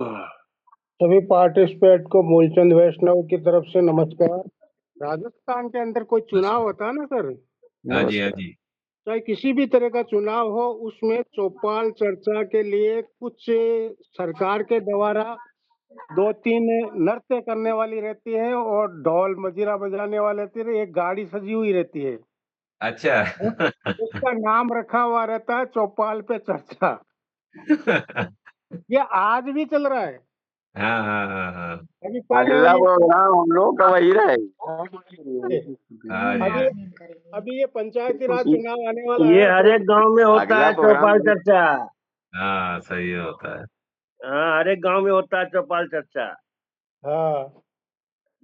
सभी पार्टिसिपेंट को मूलचंद वैष्णव की तरफ से नमस्कार। राजस्थान के अंदर कोई चुनाव होता है ना सर, हाँ जी, हाँ नमस्कार। जी। चाहे किसी भी तरह का चुनाव हो, उसमें चौपाल चर्चा के लिए कुछ सरकार के द्वारा 2-3 नृत्य करने वाली रहती है और ढोल मजीरा बजाने वाले रहते हैं, एक गाड़ी सजी हुई रहती है। अच्छा। उसका नाम रखा हुआ रहता है चौपाल पे चर्चा। ये आज भी चल रहा है। हाँ, हाँ, हाँ, हाँ। अभी पहले अगला ये प्रोग्राम हम लोग का वही रहेगा। हाँ जी, अभी हाँ जी। अभी ये पंचायती राज चुनाव आने वाला ये है हर तो एक गांव में होता अगला है प्रोग्राम चौपाल चर्चा। हाँ, सही होता है। हाँ, हर एक गांव में होता है चौपाल चर्चा। हाँ,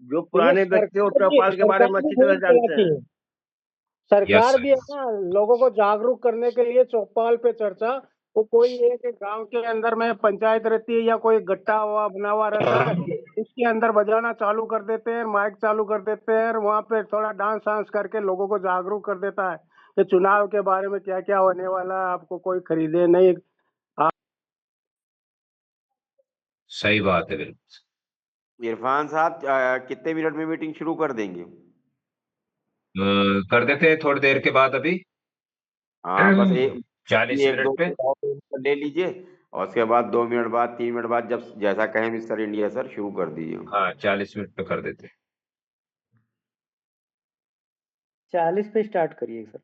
जो तो ये पुराने व्यक्ति हो चौपाल के बारे सरकार में भी अच्छी तरह खूब जानते चलाती हैं। है। यस सरकार भी है सर। ना, लोगों को जागरूक करने के लिए चौपाल पे चर्चा। वो कोई एक गांव के अंदर में पंचायत रहती है या कोई गट्टा हुआ बना हुआ रहता है, उसके अंदर बजाना चालू कर देते हैं, माइक चालू कर देते हैं और वहाँ पे थोड़ा डांस वांस करके लोगों को जागरूक कर देता है कि चुनाव के बारे में क्या क्या होने वाला है, आपको कोई खरीदे नहीं। सही बात है बिल्कुल। इरफान साहब कितने मिनट में मीटिंग शुरू कर देंगे? कर देते हैं थोड़ी देर के बाद अभी। हाँ, बस एक 40 एक दो मिनट पे। ले लीजिए और उसके बाद 2 मिनट बाद 3 मिनट बाद जब जैसा कहें मिस्टर इंडिया सर शुरू कर दीजिए। हाँ, 40 मिनट पे कर देते हैं। 40 पे स्टार्ट करिए सर।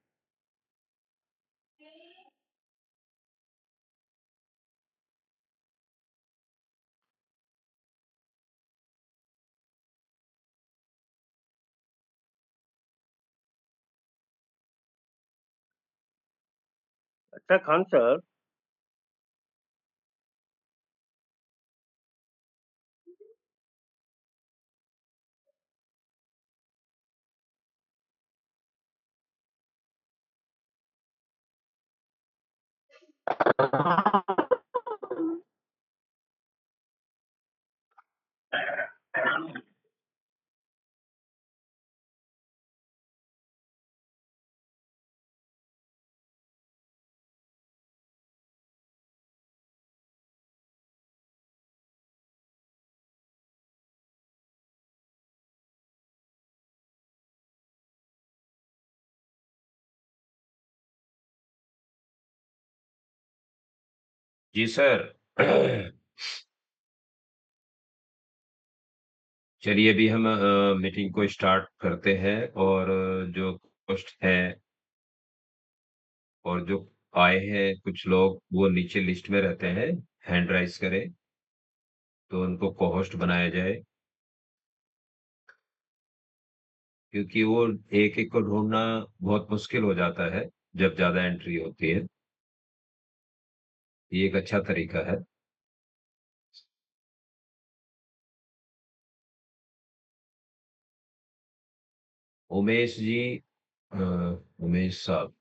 अच्छा खान सर, जी सर। चलिए अभी हम मीटिंग को स्टार्ट करते हैं और जो पोस्ट है और जो आए हैं कुछ लोग वो नीचे लिस्ट में रहते हैं, हैंड राइज करें तो उनको को होस्ट बनाया जाए, क्योंकि वो एक एक को ढूंढना बहुत मुश्किल हो जाता है जब ज्यादा एंट्री होती है। ये एक अच्छा तरीका है। उमेश जी, अ, उमेश साहब।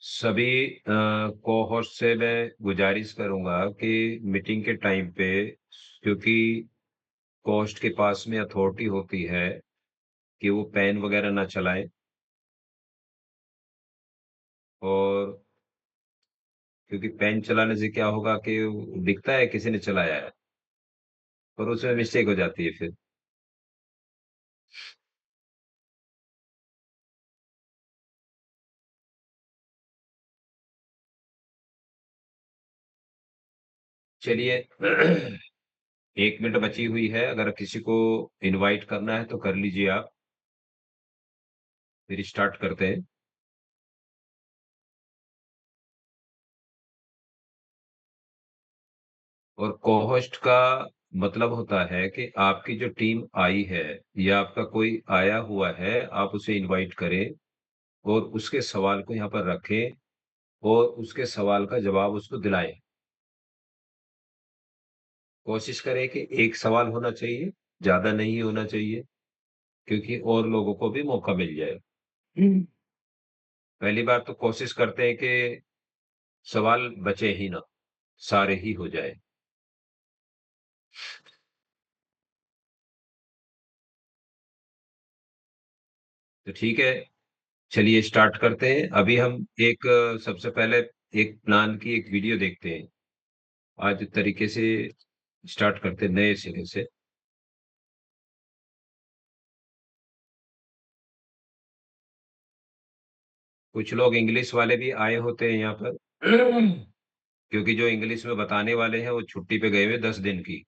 सभी को होस्ट से मैं गुजारिश करूंगा कि मीटिंग के टाइम पे, क्योंकि कोस्ट के पास में अथॉरिटी होती है कि वो पेन वगैरह ना चलाए, और क्योंकि पेन चलाने से क्या होगा कि दिखता है किसी ने चलाया है और उसमें मिस्टेक हो जाती है फिर। चलिए। 1 मिनट बची हुई है, अगर किसी को इनवाइट करना है तो कर लीजिए आप, फिर स्टार्ट करते हैं। और को-होस्ट का मतलब होता है कि आपकी जो टीम आई है या आपका कोई आया हुआ है, आप उसे इनवाइट करें और उसके सवाल को यहाँ पर रखें और उसके सवाल का जवाब उसको दिलाएं। कोशिश करें कि एक सवाल होना चाहिए, ज्यादा नहीं होना चाहिए, क्योंकि और लोगों को भी मौका मिल जाए। पहली बार तो कोशिश करते हैं कि सवाल बचे ही ना, सारे ही हो जाए। तो ठीक है, चलिए स्टार्ट करते हैं। अभी हम एक सबसे पहले एक प्लान की एक वीडियो देखते हैं। आज तरीके से स्टार्ट करते हैं नए सिरे से। कुछ लोग इंग्लिश वाले भी आए होते हैं यहाँ पर क्योंकि जो इंग्लिश में बताने वाले हैं वो छुट्टी पे गए हुए 10 दिन की।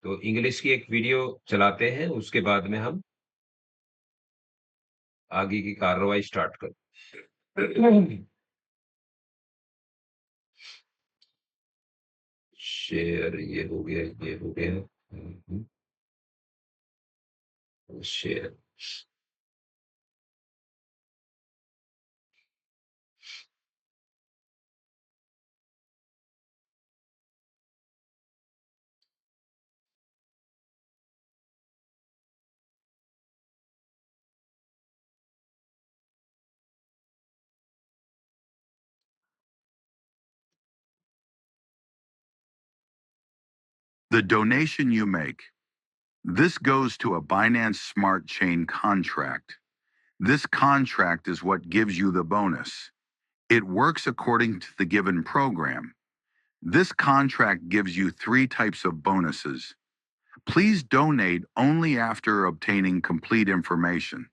तो इंग्लिश की एक वीडियो चलाते हैं, उसके बाद में हम आगे की कार्रवाई स्टार्ट करते शेयर ये हो गया, ये हो गया। Share The donation you make. This goes to a Binance Smart Chain contract. This contract is what gives you the bonus. It works according to the given program. This contract gives you 3 types of bonuses. Please donate only after obtaining complete information.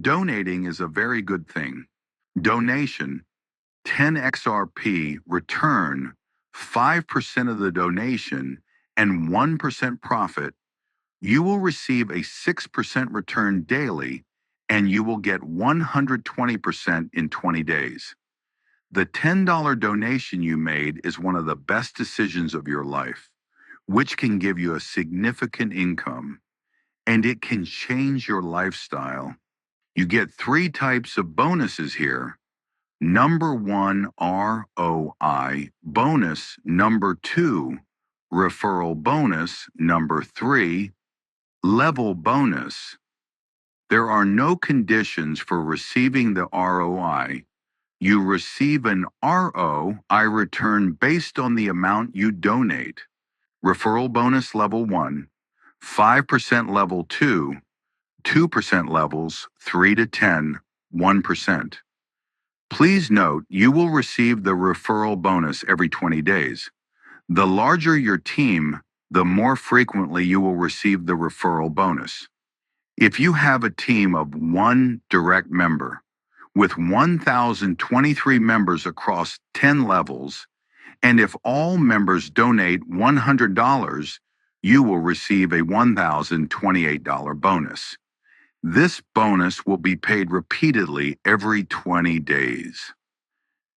Donating is a very good thing. Donation, 10 XRP, return, 5% of the donation, and 1% profit. You will receive a 6% return daily, and you will get 120% in 20 days. The $10 donation you made is one of the best decisions of your life, which can give you a significant income, and it can change your lifestyle. You get 3 types of bonuses here. Number 1, ROI bonus. Number 2, referral bonus. Number 3, level bonus. There are no conditions for receiving the ROI. You receive an ROI return based on the amount you donate. Referral bonus level 1, 5% level 2, 2% levels 3 to 10, 1%. Please note you will receive the referral bonus every 20 days. The larger your team, the more frequently you will receive the referral bonus. If you have a team of 1 direct member with 1,023 members across 10 levels, and if all members donate $100, you will receive a $1,028 bonus. This bonus will be paid repeatedly every 20 days.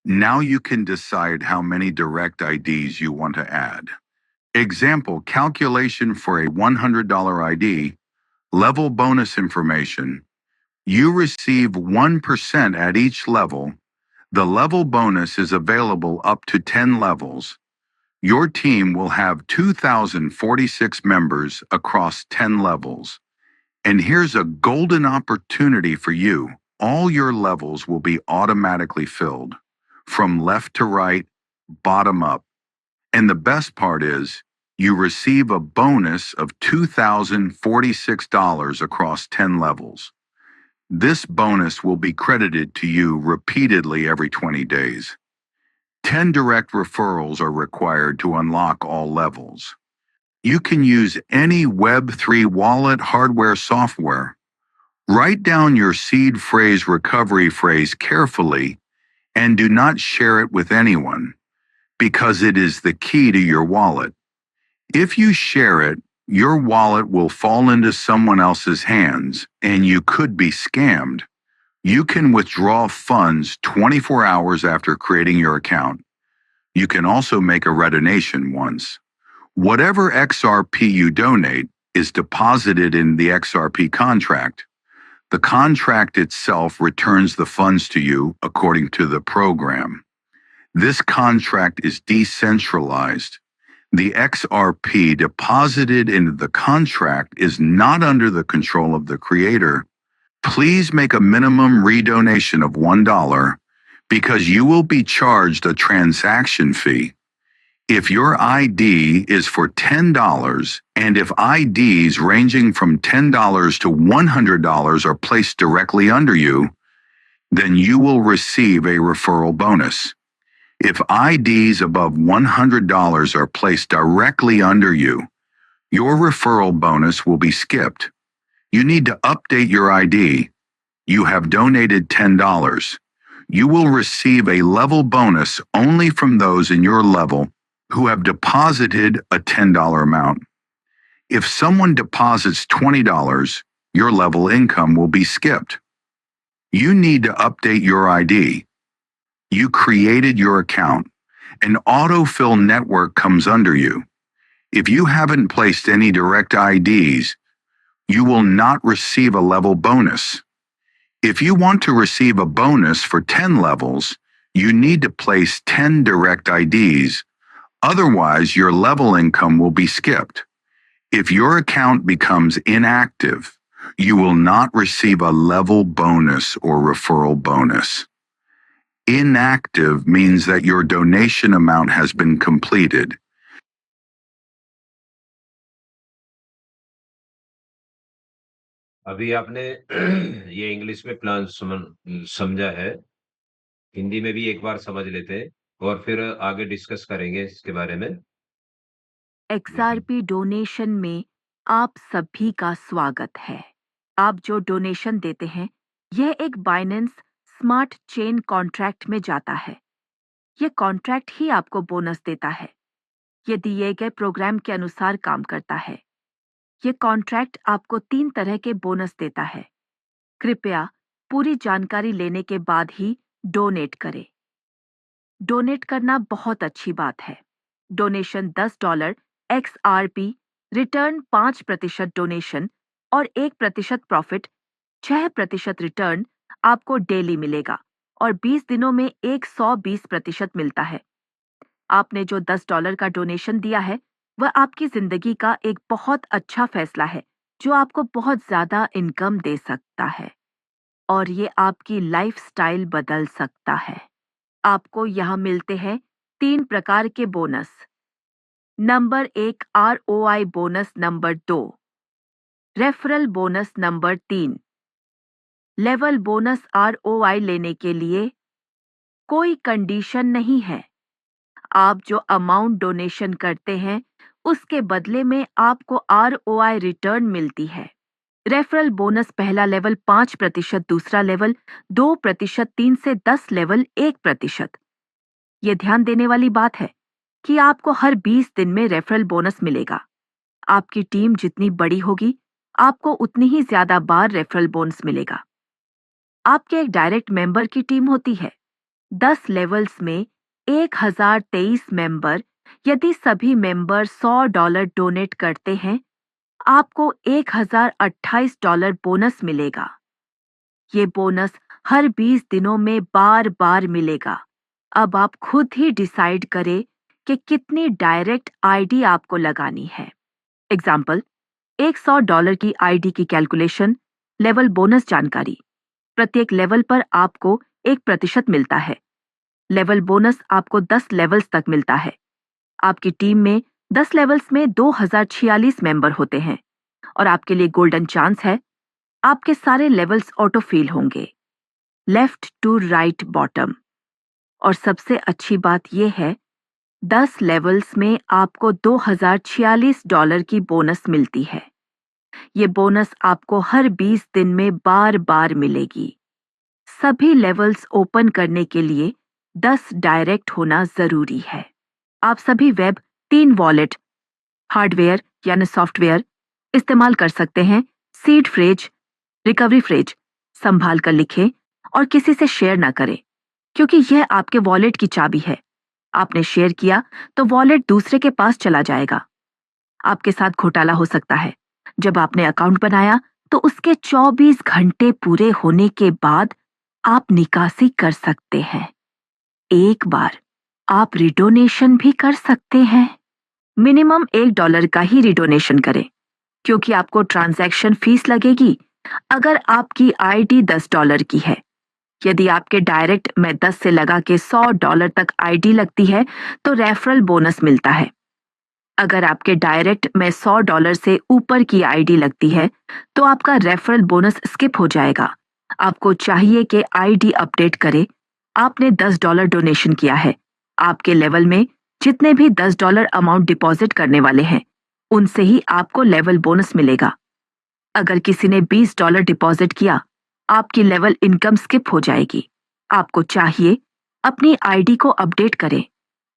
Now you can decide how many direct IDs you want to add. Example, calculation for a $100 ID, level bonus information. You receive 1% at each level. The level bonus is available up to 10 levels. Your team will have 2,046 members across 10 levels. And here's a golden opportunity for you. All your levels will be automatically filled, from left to right, bottom up. And the best part is, you receive a bonus of $2,046 across 10 levels. This bonus will be credited to you repeatedly every 20 days. 10 direct referrals are required to unlock all levels. You can use any Web3 wallet, hardware, software. Write down your seed phrase, recovery phrase carefully, and do not share it with anyone, because it is the key to your wallet. If you share it, your wallet will fall into someone else's hands, and you could be scammed. You can withdraw funds 24 hours after creating your account. You can also make a redonation once. Whatever XRP you donate is deposited in the XRP contract. The contract itself returns the funds to you according to the program. This contract is decentralized. The XRP deposited into the contract is not under the control of the creator. Please make a minimum redonation of $1 because you will be charged a transaction fee. If your ID is for $10 and if IDs ranging from $10 to $100 are placed directly under you, then you will receive a referral bonus. If IDs above $100 are placed directly under you, your referral bonus will be skipped. You need to update your ID. You have donated $10. You will receive a level bonus only from those in your level who have deposited a $10 amount. If someone deposits $20, your level income will be skipped. You need to update your ID. You created your account. An autofill network comes under you. If you haven't placed any direct IDs, you will not receive a level bonus. If you want to receive a bonus for 10 levels, you need to place 10 direct IDs. Otherwise, your level income will be skipped. If your account becomes inactive, you will not receive a level bonus or referral bonus. Inactive means that your donation amount has been completed. अभी आपने ये English में plan समझा है। हिंदी में भी एक बार समझ लेते हैं और फिर आगे डिस्कस करेंगे इसके बारे में। XRP डोनेशन में आप सभी का स्वागत है। आप जो डोनेशन देते हैं, यह एक बाइनेंस स्मार्ट चेन कॉन्ट्रैक्ट में जाता है। यह कॉन्ट्रैक्ट ही आपको बोनस देता है। यह दिए गए प्रोग्राम के अनुसार काम करता है। यह कॉन्ट्रैक्ट आपको 3 तरह के बोनस देता है। कृपया पूरी जानकारी लेने के बाद ही डोनेट करें। डोनेट करना बहुत अच्छी बात है। डोनेशन $10 XRP, रिटर्न 5% डोनेशन और 1% प्रॉफिट, 6% रिटर्न आपको डेली मिलेगा और 20 दिनों में 120% मिलता है। आपने जो $10 का डोनेशन दिया है, वह आपकी जिंदगी का एक बहुत अच्छा फैसला है जो आपको बहुत ज्यादा इनकम दे सकता है और ये आपकी लाइफस्टाइल बदल सकता है। आपको यहाँ मिलते हैं 3 प्रकार के bonus. Number 1 ROI bonus, number 2 referral bonus, number 3 level bonus. ROI लेने के लिए कोई कंडीशन नहीं है। आप जो अमाउंट डोनेशन करते हैं उसके बदले में आपको ROI रिटर्न मिलती है। रेफरल बोनस पहला लेवल 5%, दूसरा लेवल 2%, 3 से 10 लेवल 1%। ये ध्यान देने वाली बात है कि आपको हर 20 दिन में रेफरल बोनस मिलेगा। आपकी टीम जितनी बड़ी होगी, आपको उतनी ही ज्यादा बार रेफरल बोनस मिलेगा। आपके एक डायरेक्ट मेंबर की टीम होती है। 10 लेवल्स में 1023 मेंबर। यदि सभी मेंबर $100 डोनेट करते हैं, आपको $1028 बोनस मिलेगा। ये बोनस हर 20 दिनों में बार बार मिलेगा। अब आप खुद ही डिसाइड करें कि कितनी डायरेक्ट आईडी आपको लगानी है। एग्जाम्पल, एक $100 की आईडी की कैलकुलेशन, लेवल बोनस जानकारी। प्रत्येक लेवल पर आपको 1% मिलता है। लेवल बोनस आपको 10 लेवल्स तक मिलता है। आपकी टीम में 10 लेवल्स में 2046 मेंबर होते हैं और आपके लिए गोल्डन चांस है। आपके सारे लेवल्स ऑटो फिल होंगे, लेफ्ट टू राइट बॉटम। और सबसे अच्छी बात यह है, 10 लेवल्स में आपको $2046 की बोनस मिलती है। ये बोनस आपको हर 20 दिन में बार बार मिलेगी। सभी लेवल्स ओपन करने के लिए 10 डायरेक्ट होना जरूरी है। आप सभी वेब 3 वॉलेट, हार्डवेयर यानी सॉफ्टवेयर इस्तेमाल कर सकते हैं। सीड फ्रेज, रिकवरी फ्रेज संभाल कर लिखें और किसी से शेयर ना करें, क्योंकि यह आपके वॉलेट की चाबी है। आपने शेयर किया तो वॉलेट दूसरे के पास चला जाएगा। आपके साथ घोटाला हो सकता है। जब आपने अकाउंट बनाया तो उसके 24 घंटे पूरे होने के बाद आप निकासी कर सकते हैं। एक बार आप रिडोनेशन भी कर सकते हैं। मिनिमम $1 का ही रिडोनेशन करें, क्योंकि आपको ट्रांजैक्शन फीस लगेगी अगर आपकी आईडी $10 की है। यदि आपके डायरेक्ट में 10 से लगा के $100 तक आईडी लगती है तो रेफरल बोनस मिलता है। अगर आपके डायरेक्ट में $100 से ऊपर की आईडी लगती है तो आपका रेफरल बोनस स्किप हो जाएगा। आपको चाहिए कि आईडी अपडेट करें। आपने $10 डोनेशन किया है। आपके लेवल में जितने भी $10 अमाउंट डिपॉजिट करने वाले हैं उनसे ही आपको लेवल बोनस मिलेगा। अगर किसी ने $20 डिपॉजिट किया, आपकी लेवल इनकम स्किप हो जाएगी। आपको चाहिए अपनी आईडी को अपडेट करें।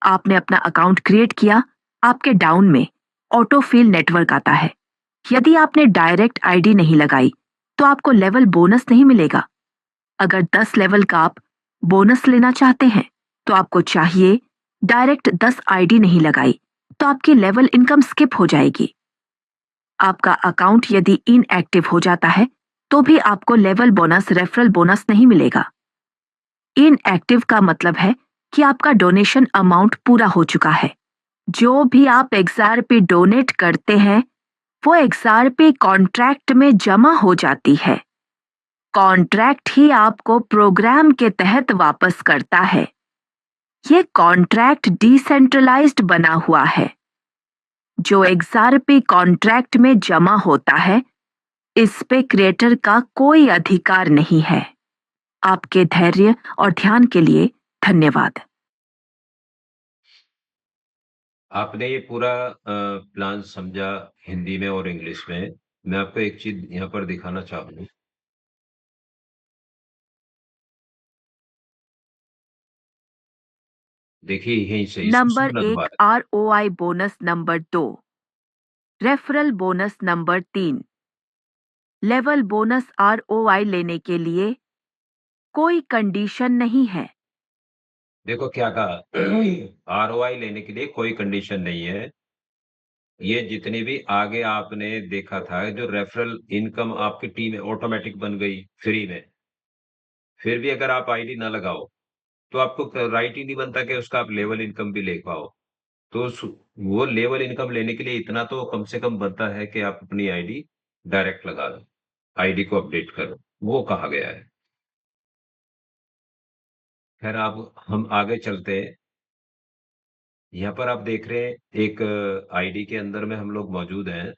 आपने अपना अकाउंट क्रिएट किया, आपके डाउन में ऑटोफिल नेटवर्क आता है। यदि आपने डायरेक्ट आईडी नहीं लगाई तो आपको लेवल बोनस नहीं मिलेगा। अगर 10 लेवल का आप बोनस लेना चाहते हैं तो आपको चाहिए डायरेक्ट 10 आईडी नहीं लगाई तो आपकी लेवल इनकम स्किप हो जाएगी। आपका अकाउंट यदि इनएक्टिव हो जाता है तो भी आपको लेवल बोनस रेफरल बोनस नहीं मिलेगा। इनएक्टिव का मतलब है कि आपका डोनेशन अमाउंट पूरा हो चुका है। जो भी आप XRP डोनेट करते हैं वो XRP कॉन्ट्रैक्ट में जमा हो जाती है। कॉन्ट्रैक्ट ही आपको प्रोग्राम के तहत वापस करता है। ये कॉन्ट्रैक्ट डिसेंट्रलाइज्ड बना हुआ है। जो XRP कॉन्ट्रैक्ट में जमा होता है इस पे क्रिएटर का कोई अधिकार नहीं है। आपके धैर्य और ध्यान के लिए धन्यवाद। आपने ये पूरा प्लान समझा हिंदी में और इंग्लिश में। मैं आपको एक चीज यहाँ पर दिखाना चाहूंगा। देखिए यहीं से इसको नंबर सुनना 1 दोबारा। ROI bonus, number 2 referral bonus, number 3 level bonus. ROI लेने के लिए कोई कंडीशन नहीं है। देखो क्या कहा, ROI लेने के लिए कोई कंडीशन नहीं है। ये जितनी भी आगे आपने देखा था, जो रेफरल इनकम आपकी टीम में ऑटोमेटिक बन गई फ्री में, फिर भी अगर आप आईडी ना लगाओ तो आपको राइट ही नहीं बनता कि उसका आप लेवल इनकम भी ले पाओ। तो वो लेवल इनकम लेने के लिए इतना तो कम से कम बनता है कि आप अपनी आईडी डायरेक्ट लगा दो, आईडी को अपडेट करो, वो कहा गया है। खैर अब हम आगे चलते हैं। यहाँ पर आप देख रहे हैं एक आईडी के अंदर में हम लोग मौजूद हैं।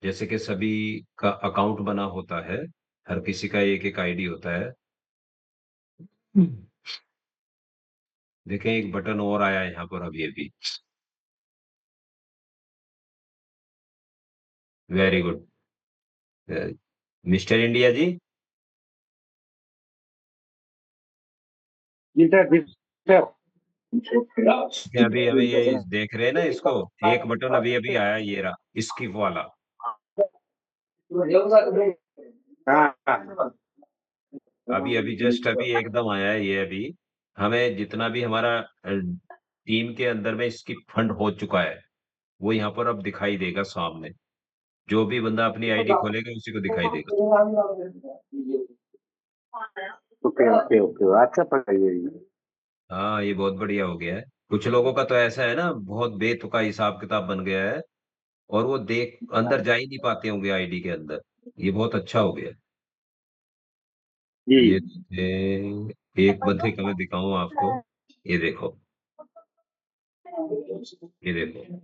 जैसे कि सभी का अकाउंट बना होता है, हर किसी का एक एक आईडी होता है। देखें एक बटन और आया है यहाँ पर अभी अभी। वेरी गुड मिस्टर इंडिया जी। जी सर, जी सर। क्या अभी अभी ये देख रहे हैं ना इसको, एक बटन अभी अभी आया, ये रहा स्किप वाला। हाँ, हाँ। अभी अभी जस्ट अभी एकदम आया है ये अभी। हमें जितना भी हमारा टीम के अंदर में इसकी फंड हो चुका है वो यहाँ पर अब दिखाई देगा सामने। जो भी बंदा अपनी आईडी खोलेगा उसी को दिखाई देगा। ओके ओके ओके, अच्छा पता ये। हाँ ये बहुत बढ़िया हो गया है। कुछ लोगों का तो ऐसा है ना, बहुत बेतुका हिसाब किताब बन गया है और वो देख अंदर जा ही नहीं पाते होंगे आईडी के अंदर। ये बहुत अच्छा हो गया। जी। एक बंदे का मैं दिखाऊं आपको। ये देखो, ये देखो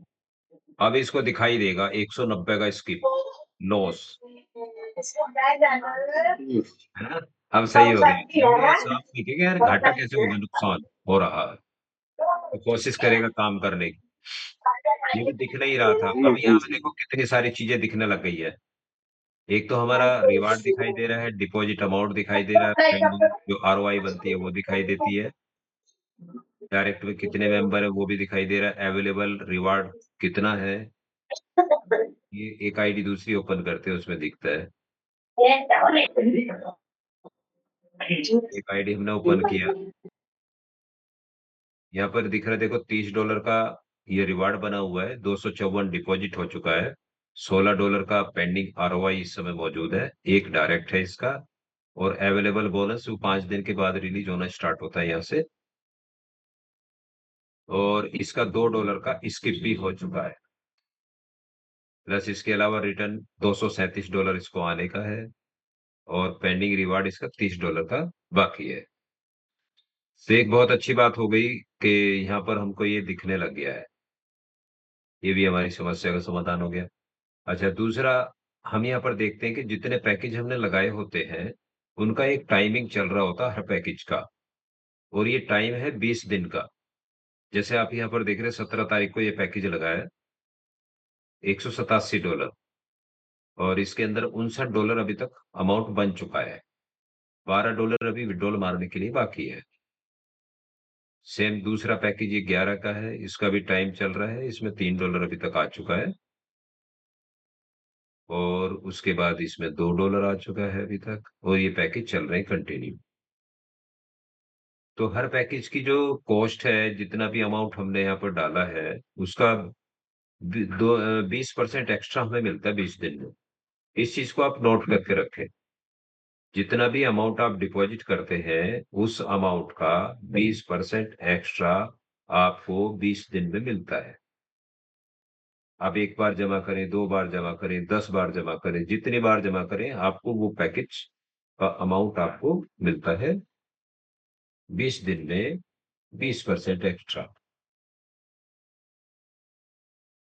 अब इसको दिखाई देगा 190 का स्किप लॉस, है ना। अब सही हो गया, क्योंकि ये साफ दिखेगा यार, घाटा कैसे होगा, नुकसान हो रहा है तो कोशिश करेगा काम करने की। ये भी दिख नहीं रहा था, अब यहाँ पे देखो कितनी सारी चीजें दिखने लग गई है। एक तो हमारा रिवार्ड दिखाई दे रहा है, डिपॉजिट अमाउंट दिखाई दे रहा है, पेंडिंग जो ROI बनती है वो दिखाई देती है, डायरेक्ट में कितने मेंबर है वो भी दिखाई दे रहा है, अवेलेबल रिवार्ड कितना है। ये एक आईडी दूसरी ओपन करते हैं उसमें दिखता है। एक आईडी हमने ओपन किया, यहाँ पर दिख रहा है देखो $30 का ये रिवार्ड बना हुआ है, 254 डिपॉजिट हो चुका है, $16 का पेंडिंग ROI इस समय मौजूद है, एक डायरेक्ट है इसका, और अवेलेबल बोनस वो 5 दिन के बाद रिलीज होना स्टार्ट होता है यहाँ से, और इसका $2 का स्किप भी हो चुका है। प्लस इसके अलावा रिटर्न $237 इसको आने का है। और पेंडिंग रिवार्ड इसका $30 का बाकी है। तो एक बहुत अच्छी बात हो गई कि यहाँ पर हमको ये दिखने लग गया है, ये भी हमारी समस्या का समाधान हो गया। अच्छा, दूसरा, हम यहाँ पर देखते हैं कि जितने पैकेज हमने लगाए होते हैं उनका एक टाइमिंग चल रहा होता है हर पैकेज का, और ये टाइम है 20 दिन का। जैसे आप यहाँ पर देख रहे हैं 17 तारीख को ये पैकेज लगाया, $187, और इसके अंदर $59 अभी तक अमाउंट बन चुका है। $12 अभी विड्रॉल मारने के लिए बाकी है। सेम दूसरा पैकेज ये 11 का है, इसका भी टाइम चल रहा है, इसमें $3 अभी तक आ चुका है, और उसके बाद इसमें $2 आ चुका है अभी तक, और ये पैकेज चल रहे हैं कंटिन्यू। तो हर पैकेज की जो कॉस्ट है, जितना भी अमाउंट हमने यहाँ पर डाला है, उसका 20% एक्स्ट्रा हमें मिलता है 20 दिन में। इस चीज को आप नोट करके रखें। जितना भी अमाउंट आप डिपॉजिट करते हैं उस अमाउंट का 20% एक्स्ट्रा आपको 20 दिन में मिलता है। आप एक बार जमा करें, 2 बार जमा करें, 10 बार जमा करें, जितनी बार जमा करें, आपको वो पैकेज का अमाउंट आपको मिलता है 20 दिन में 20% एक्स्ट्रा।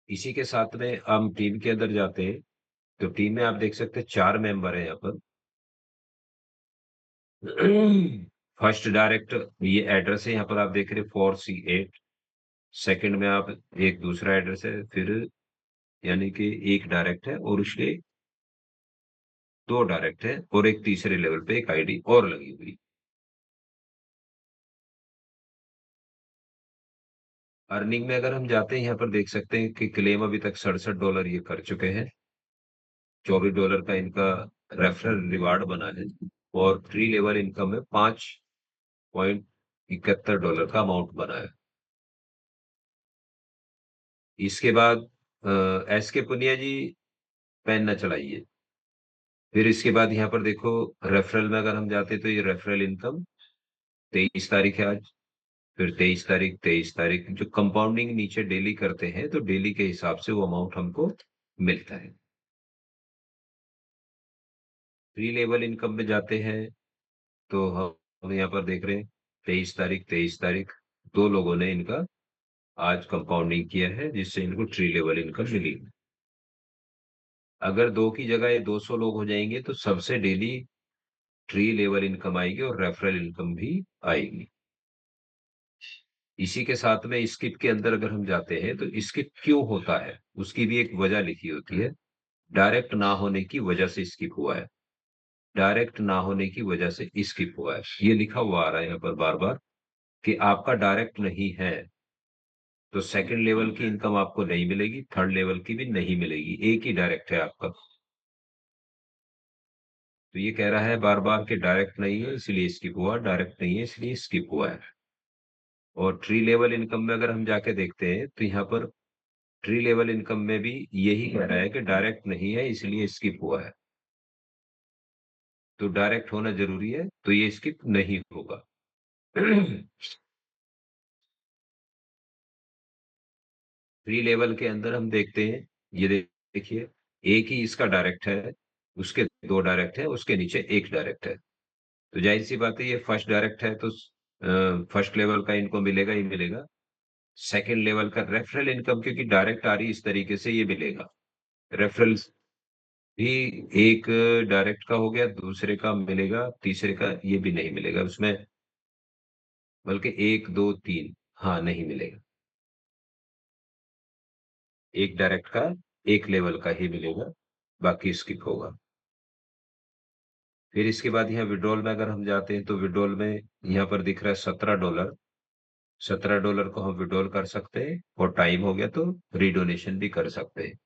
इसी के साथ में हम टीम के अंदर जाते हैं, तो टीम में आप देख सकते हैं 4 मेंबर हैं यहाँ पर। फर्स्ट डायरेक्ट ये एड्रेस है, यहाँ पर आप देख रहे हैं 4C8। सेकंड में आप एक दूसरा एड्रेस है, फिर यानी कि एक डायरेक्ट है और उसके 2 डायरेक्ट है, और एक तीसरे लेवल पे एक आईडी और लगी हुई। अर्निंग में अगर हम जाते हैं, यहाँ पर देख सकते हैं कि क्लेम अभी तक $67 ये कर चुके हैं। $24 का इनका रेफरल रिवार्ड बना है, और 3 लेवल इनकम में $5.71 का अमाउंट बना है। इसके बाद एस के पुनिया जी, पेन न चलाइए। फिर इसके बाद यहाँ पर देखो, रेफरल में अगर हम जाते तो ये रेफरल इनकम 23 तारीख है आज, फिर 23 तारीख, 23 तारीख, जो कंपाउंडिंग नीचे डेली करते हैं तो डेली के हिसाब से वो अमाउंट हमको मिलता है। 3 लेवल इनकम में जाते हैं तो हम यहाँ पर देख रहे हैं 23 तारीख, 23 तारीख, 2 लोगों ने इनका आज कंपाउंडिंग किया है, जिससे इनको 3 लेवल इनकम मिली। अगर 2 की जगह ये 200 लोग हो जाएंगे तो सबसे डेली 3 लेवल इनकम आएगी और रेफरल इनकम भी आएगी। इसी के साथ में स्किप के अंदर अगर हम जाते हैं तो स्किप क्यों होता है, उसकी भी एक वजह लिखी होती है। डायरेक्ट ना होने की वजह से स्किप हुआ है, डायरेक्ट ना होने की वजह से स्किप हुआ है, ये लिखा हुआ आ रहा है यहाँ पर बार बार कि आपका डायरेक्ट नहीं है तो सेकंड लेवल की इनकम आपको नहीं मिलेगी, थर्ड लेवल की भी नहीं मिलेगी, एक ही डायरेक्ट है आपका। तो ये कह रहा है बार बार कि डायरेक्ट नहीं है इसलिए स्किप हुआ, डायरेक्ट नहीं है इसलिए स्किप हुआ है। और 3 लेवल इनकम में अगर हम जाके देखते हैं तो यहाँ पर 3 लेवल इनकम में भी यही कह रहा है कि डायरेक्ट नहीं है इसलिए स्किप हुआ है। तो डायरेक्ट होना जरूरी है, तो ये स्किप नहीं होगा। 3 लेवल के अंदर हम देखते हैं, ये देखिए, एक ही इसका डायरेक्ट है, उसके 2 डायरेक्ट है, उसके नीचे एक डायरेक्ट है। तो जाहिर सी बात है ये फर्स्ट डायरेक्ट है तो फर्स्ट लेवल का इनको मिलेगा ही मिलेगा। सेकंड लेवल का रेफरल इनकम क्योंकि डायरेक्ट आ रही इस तरीके से ये मिलेगा। रेफरल भी एक डायरेक्ट का हो गया, दूसरे का मिलेगा, तीसरे का ये भी नहीं मिलेगा उसमें, बल्कि 1, 2, 3, हाँ, नहीं मिलेगा। एक डायरेक्ट का एक लेवल का ही मिलेगा, बाकी स्किप होगा। फिर इसके बाद यहाँ विड्रॉल में अगर हम जाते हैं तो विड्रॉल में यहाँ पर दिख रहा है $17। $17 को हम विड्रॉल कर सकते हैं, और टाइम हो गया तो रीडोनेशन भी कर सकते हैं।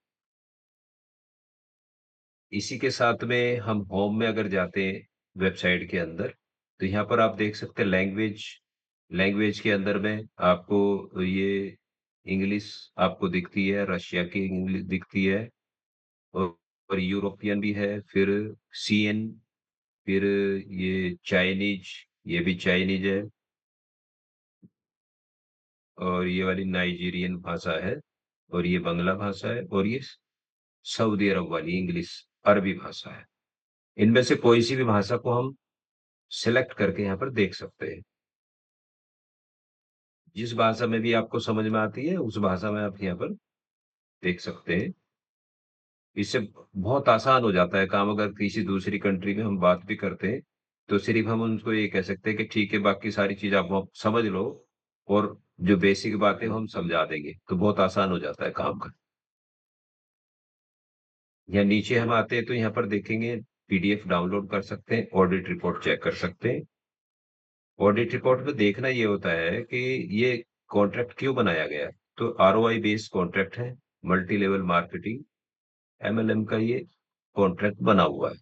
इसी के साथ में हम होम में अगर जाते हैं वेबसाइट के अंदर, तो यहाँ पर आप देख सकते हैं लैंग्वेज। लैंग्वेज के अंदर में आपको ये इंग्लिश आपको दिखती है, रशिया की इंग्लिश दिखती है, और यूरोपियन भी है, फिर सीएन, फिर ये चाइनीज, ये भी चाइनीज है, और ये वाली नाइजीरियन भाषा है, और ये बांग्ला भाषा है, और ये सऊदी अरब वाली इंग्लिश, अरबी भाषा है। इनमें से कोई सी भी भाषा को हम सिलेक्ट करके यहाँ पर देख सकते हैं। जिस भाषा में भी आपको समझ में आती है उस भाषा में आप यहाँ पर देख सकते हैं। इससे बहुत आसान हो जाता है काम। अगर किसी दूसरी कंट्री में हम बात भी करते हैं तो सिर्फ हम उनको ये कह सकते हैं कि ठीक है, बाकी सारी चीज आप समझ लो और जो बेसिक बातें हम समझा देंगे, तो बहुत आसान हो जाता है काम का। या नीचे हम आते हैं तो यहाँ पर देखेंगे पीडीएफ डाउनलोड कर सकते हैं, ऑडिट रिपोर्ट चेक कर सकते हैं। ऑडिट रिपोर्ट में देखना ये होता है कि ये कॉन्ट्रैक्ट क्यों बनाया गया है। तो आरओआई बेस्ड कॉन्ट्रैक्ट है, मल्टी लेवल मार्केटिंग एमएलएम का ये कॉन्ट्रैक्ट बना हुआ है।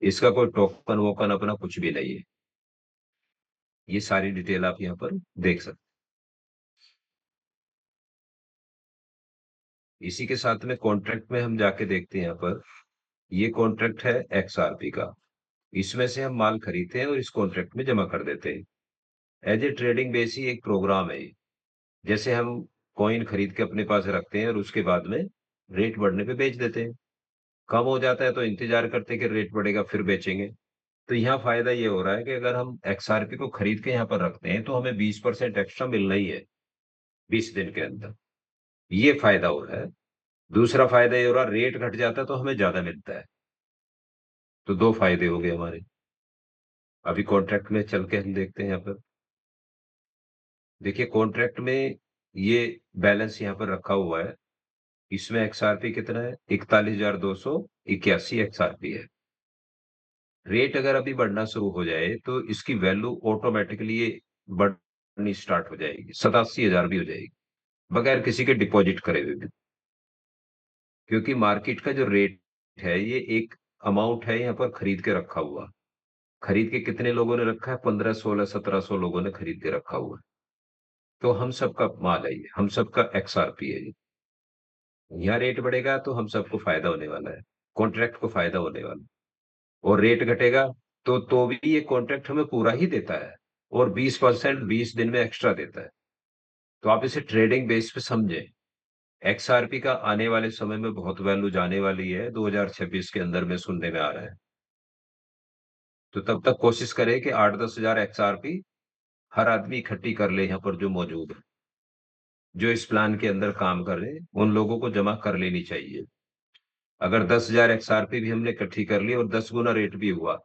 इसका कोई टोकन वोकन अपना कुछ भी नहीं है। ये सारी डिटेल आप यहाँ पर देख सकते हैं। इसी के साथ में कॉन्ट्रैक्ट में हम जाके देखते हैं यहाँ पर, ये कॉन्ट्रैक्ट है एक्सआरपी का। इसमें से हम माल खरीदते हैं और इस कॉन्ट्रैक्ट में जमा कर देते हैं। एज ए ट्रेडिंग बेस ही एक प्रोग्राम है ये। जैसे हम कॉइन खरीद के अपने पास रखते हैं और उसके बाद में रेट बढ़ने पे बेच देते हैं। कम हो जाता है तो इंतजार करते हैं कि रेट बढ़ेगा फिर बेचेंगे। तो यहाँ फायदा ये हो रहा है कि अगर हम एक्सआरपी को खरीद के यहाँ पर रखते हैं तो हमें 20% एक्स्ट्रा मिलना ही है 20 दिन के अंदर। ये फायदा हो रहा है। दूसरा फायदा ये हो रहा है, रेट घट जाता है तो हमें ज्यादा मिलता है। तो दो फायदे हो गए हमारे। अभी कॉन्ट्रैक्ट में चल के हम देखते हैं यहाँ पर। देखिए कॉन्ट्रैक्ट में ये बैलेंस यहाँ पर रखा हुआ है। इसमें एक्सआरपी कितना है, 41,281 एक्सआरपी है। रेट अगर अभी बढ़ना शुरू हो जाए तो इसकी वैल्यू ऑटोमेटिकली बढ़नी स्टार्ट हो जाएगी, 87,000 भी हो जाएगी बगैर किसी के डिपॉजिट करे हुए भी। क्योंकि मार्केट का जो रेट है ये एक अमाउंट है यहाँ पर खरीद के रखा हुआ। खरीद के कितने लोगों ने रखा है, 15, 16, 1700 लोगों ने खरीद के रखा हुआ है। तो हम सबका माल है ये, हम सबका एक्सआरपी है ये। यहाँ रेट बढ़ेगा तो हम सबको फायदा होने वाला है, कॉन्ट्रैक्ट को फायदा होने वाला है। और रेट घटेगा तो भी ये कॉन्ट्रैक्ट हमें पूरा ही देता है और 20% 20 दिन में एक्स्ट्रा देता है। तो आप इसे ट्रेडिंग बेस पे समझें। एक्सआरपी का आने वाले समय में बहुत वैल्यू जाने वाली है, 2026 के अंदर में सुनने में आ रहा है। तो तब तक कोशिश करें कि 8-10 हजार एक्सआरपी हर आदमी इकट्ठी कर ले यहाँ पर जो मौजूद है। जो इस प्लान के अंदर काम कर रहे हैं उन लोगों को जमा कर लेनी चाहिए। अगर 10,000 एक्सआरपी भी हमने इकट्ठी कर ली और 10 गुना रेट भी हुआ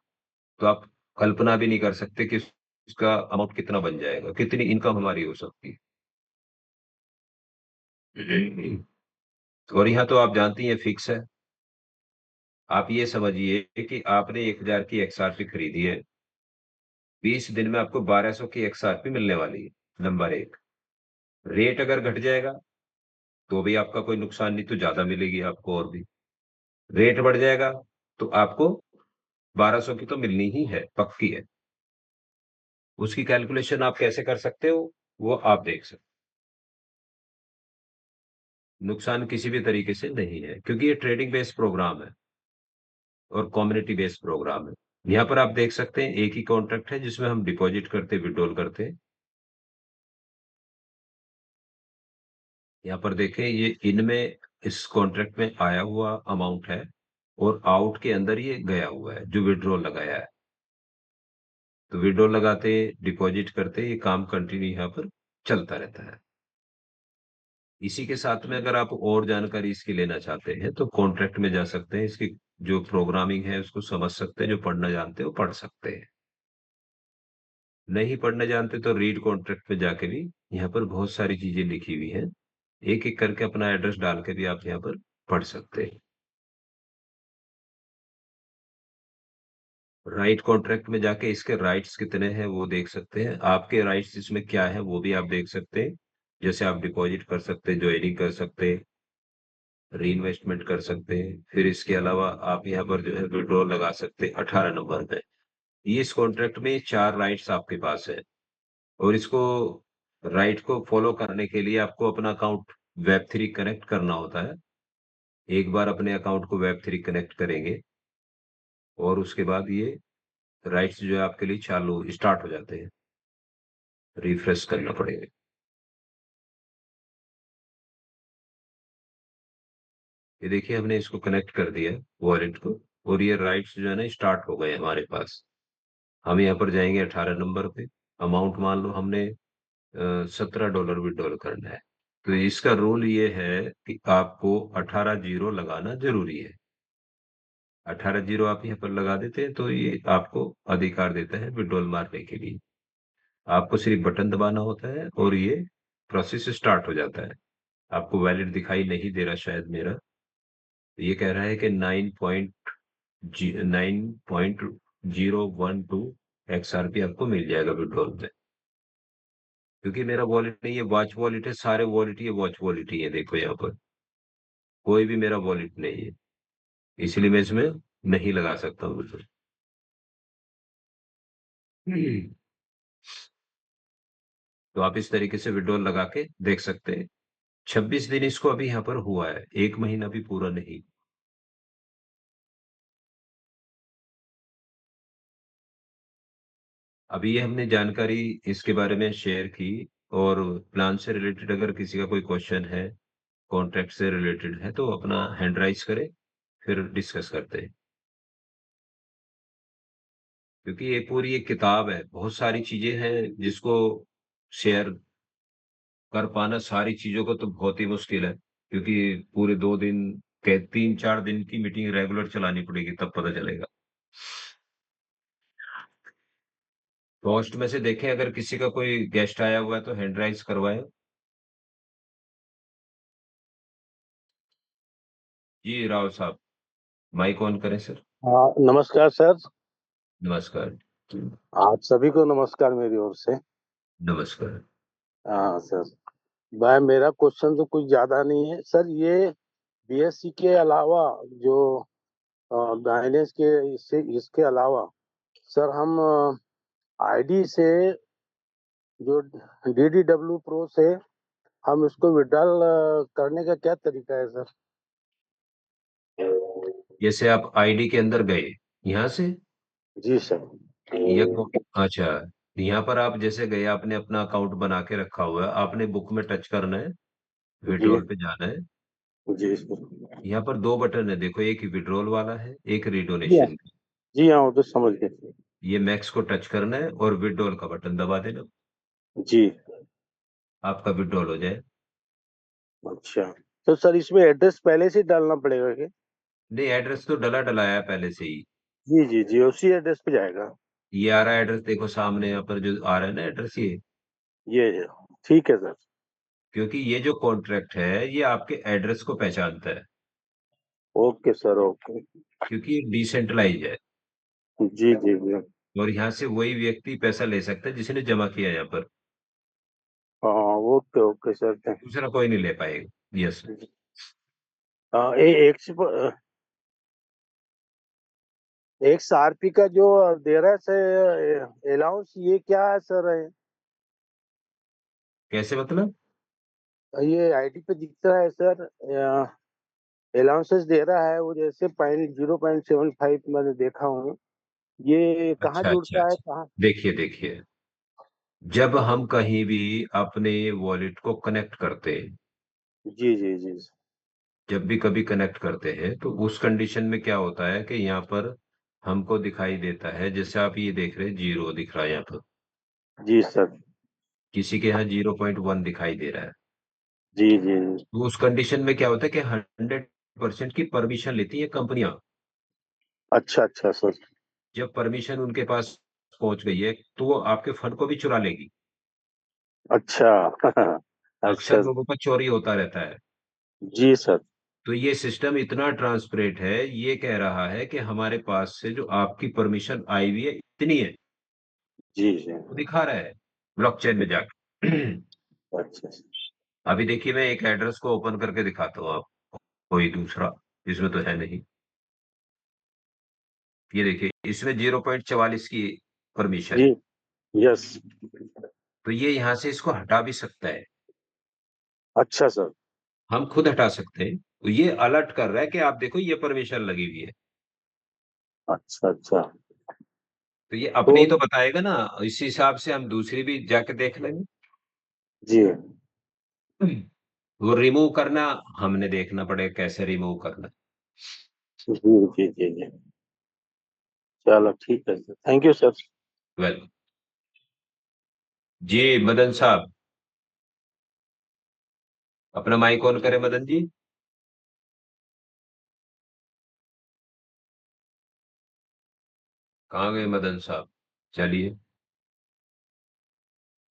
तो आप कल्पना भी नहीं कर सकते कि उसका अमाउंट कितना बन जाएगा, कितनी इनकम हमारी हो सकती है। और यहाँ तो आप जानती हैं फिक्स है। आप ये समझिए कि आपने 1,000 की एक्सआरपी खरीदी है, 20 दिन में आपको 1,200 की एक्सआरपी मिलने वाली है। नंबर एक, रेट अगर घट जाएगा तो भी आपका कोई नुकसान नहीं, तो ज्यादा मिलेगी आपको। और भी रेट बढ़ जाएगा तो आपको 1,200 की तो मिलनी ही है, पक्की है। उसकी कैलकुलेशन आप कैसे कर सकते हो वो आप देख सकते। नुकसान किसी भी तरीके से नहीं है क्योंकि ये ट्रेडिंग बेस्ड प्रोग्राम है और कम्युनिटी बेस्ड प्रोग्राम है। यहाँ पर आप देख सकते हैं एक ही कॉन्ट्रैक्ट है जिसमें हम डिपॉजिट करते विड्रॉल करते हैं। यहाँ पर देखें ये इनमें इस कॉन्ट्रैक्ट में आया हुआ अमाउंट है और आउट के अंदर ये गया हुआ है जो विड्रॉल लगाया है। तो विड्रॉल लगाते डिपॉजिट करते ये काम कंटिन्यू यहाँ पर चलता रहता है। इसी के साथ में अगर आप और जानकारी इसकी लेना चाहते हैं तो कॉन्ट्रैक्ट में जा सकते हैं, इसकी जो प्रोग्रामिंग है उसको समझ सकते हैं। जो पढ़ना जानते हैं वो पढ़ सकते हैं, नहीं पढ़ना जानते तो रीड कॉन्ट्रैक्ट पे जाके भी यहाँ पर बहुत सारी चीजें लिखी हुई हैं। एक एक करके अपना एड्रेस डाल के भी आप यहाँ पर पढ़ सकते हैं। राइट कॉन्ट्रैक्ट में जाके इसके राइट्स कितने हैं वो देख सकते हैं। आपके राइट्स इसमें क्या है वो भी आप देख सकते हैं। जैसे आप डिपॉजिट कर सकते हैं, ज्वाइनिंग कर सकते हैं, री इन्वेस्टमेंट कर सकते हैं। फिर इसके अलावा आप यहाँ पर जो है विड्रॉल लगा सकते हैं 18 नंबर में। ये इस कॉन्ट्रैक्ट में 4 राइट्स आपके पास है और इसको राइट को फॉलो करने के लिए आपको अपना अकाउंट वेब3 कनेक्ट करना होता है। एक बार अपने अकाउंट को वेब3 कनेक्ट करेंगे और उसके बाद ये राइट्स जो है आपके लिए चालू स्टार्ट हो जाते हैं। रिफ्रेश करना पड़ेगा। ये देखिए हमने इसको कनेक्ट कर दिया वॉलेट को और ये राइट्स जो है ना स्टार्ट हो गए हमारे पास। हम यहाँ पर जाएंगे 18 नंबर पे। अमाउंट मान लो हमने $17 विड्रॉल करना है। तो इसका रूल ये है कि आपको 18 जीरो लगाना जरूरी है। 18 जीरो आप यहाँ पर लगा देते हैं तो ये आपको अधिकार देता है विड्रॉल मारने के लिए। आपको सिर्फ बटन दबाना होता है और ये प्रोसेस स्टार्ट हो जाता है। आपको वैलिड दिखाई नहीं दे रहा शायद मेरा। ये कह रहा है कि 9.012 XRP आपको मिल जाएगा विड्रॉल में। क्योंकि मेरा वॉलेट नहीं है, वॉच वॉलेट है, सारे वॉलेट ये वॉच वॉलेट ही है। देखो यहाँ पर कोई भी मेरा वॉलेट नहीं है, इसलिए मैं इसमें नहीं लगा सकता हूँ विड्रॉल। तो आप इस तरीके से विड्रॉल लगा के देख सकते हैं। 26 दिन इसको अभी यहाँ पर हुआ है, 1 महीना भी पूरा नहीं। अभी ये हमने जानकारी इसके बारे में शेयर की। और प्लान से रिलेटेड अगर किसी का कोई क्वेश्चन है, कॉन्ट्रैक्ट से रिलेटेड है, तो अपना हैंड राइज करे, फिर डिस्कस करते हैं। क्योंकि ये पूरी एक किताब है, बहुत सारी चीजें हैं जिसको शेयर कर पाना। सारी चीजों को तो बहुत ही मुश्किल है, क्योंकि पूरे 2 दिन के 3-4 दिन की मीटिंग रेगुलर चलानी पड़ेगी, तब पता चलेगा। पोस्ट में से देखें, अगर किसी का कोई गेस्ट आया हुआ है तो हैंड राइज करवाएं। जी राव साहब, माइक ऑन करें सर। हाँ, नमस्कार सर। नमस्कार। आप सभी को नमस्कार मेरी ओर से। नमस्कार। हाँ सर, भाई मेरा क्वेश्चन तो कुछ ज्यादा नहीं है सर। ये बीएससी के अलावा जो बाइनेंस के इसके अलावा सर हम आईडी से जो DDW प्रो से हम इसको विड्रॉल करने का क्या तरीका है सर? जैसे आप आईडी के अंदर गए यहाँ से, जी सर। या अच्छा, यहाँ पर आप जैसे गए, आपने अपना अकाउंट बना के रखा हुआ है, आपने बुक में टच करना है, जी विड्रॉल पे जाना है। जी सर। यहाँ पर 2 बटन है, देखो, एक विड्रॉल वाला है, एक जी हाँ, रिडोनेशन। जी हाँ, वो तो समझ गए। ये मैक्स को टच करना है और विड्रॉल का बटन दबा देना, जी। आपका विड्रॉल हो जाए। अच्छा, तो सर इसमें एड्रेस पहले से डालना पड़ेगा क्या? नहीं, एड्रेस तो डला डलाया है पहले से ही। जी जी जी, उसी एड्रेस पे जाएगा। ये आ रहा है एड्रेस, देखो सामने यहाँ पर जो आ रहा है ना एड्रेस, ये ठीक है सर। क्योंकि ये जो कॉन्ट्रैक्ट है ये आपके एड्रेस को पहचानता है, ओके सर, ओके। क्योंकि ये डिसेंट्रलाइज है। जी जी जी। और यहाँ से वही व्यक्ति पैसा ले सकता है जिसने जमा किया यहाँ पर, हाँ, ओके ओके सर। दूसरा कोई नहीं ले पाएगा। यस। हाँ, एक आरपी का जो दे रहा है सर अलाउंस, ये क्या है सर? कैसे मतलब? ये आईडी पे दिख रहा है सर, अलाउंसेस दे रहा है वो, जैसे 0.75 मैंने देखा हूँ। ये कहाँ अच्छा अच्छा जुड़ता है, अच्छा, कहाँ? देखिए देखिए, जब हम कहीं भी अपने वॉलेट को कनेक्ट करते हैं, जी जी जी। जब भी कभी कनेक्ट करते हैं, तो उस कंडीशन में क्या होता है कि यहाँ पर हमको दिखाई देता है, जैसे आप ये देख रहे हैं, जीरो दिख रहा है यहाँ पर, जी सर। किसी के यहाँ 0.1 दिखाई दे रहा है। जी जी जी। तो उस कंडीशन में क्या होता है कि 100% की परमिशन लेती है कंपनियां। अच्छा अच्छा सर। जब परमिशन उनके पास पहुंच गई है, तो वो आपके फंड को भी चुरा लेगी। अच्छा। अक्सर अच्छा। लोगों का चोरी होता रहता है। जी सर। तो ये सिस्टम इतना ट्रांसपेरेंट है, ये कह रहा है कि हमारे पास से जो आपकी परमिशन आई हुई है इतनी है, जी जी। वो दिखा रहा है ब्लॉकचेन में जाकर। अच्छा। अभी देखिए, मैं एक एड्रेस को ओपन करके दिखाता हूँ आपको, कोई दूसरा, इसमें तो है नहीं। ये देखिए, इसमें 0.44 की परमिशन जी। है। यस। तो ये यहाँ से इसको हटा भी सकता है, अच्छा सर। हम खुद हटा सकते हैं। तो ये अलर्ट कर रहा है कि आप देखो ये परमिशन लगी हुई है। अच्छा अच्छा। तो ये तो अपने ही तो बताएगा ना, इस हिसाब से हम दूसरी भी जाके देख लेंगे। जी वो रिमूव करना हमने देखना पड़ेगा, कैसे रिमूव करना। जी जी जी जी। चलो ठीक है sir, thank you sir. Well जी मदन साहब, अपना माइक ऑन करें मदन जी। कहाँ गए मदन साहब? चलिए,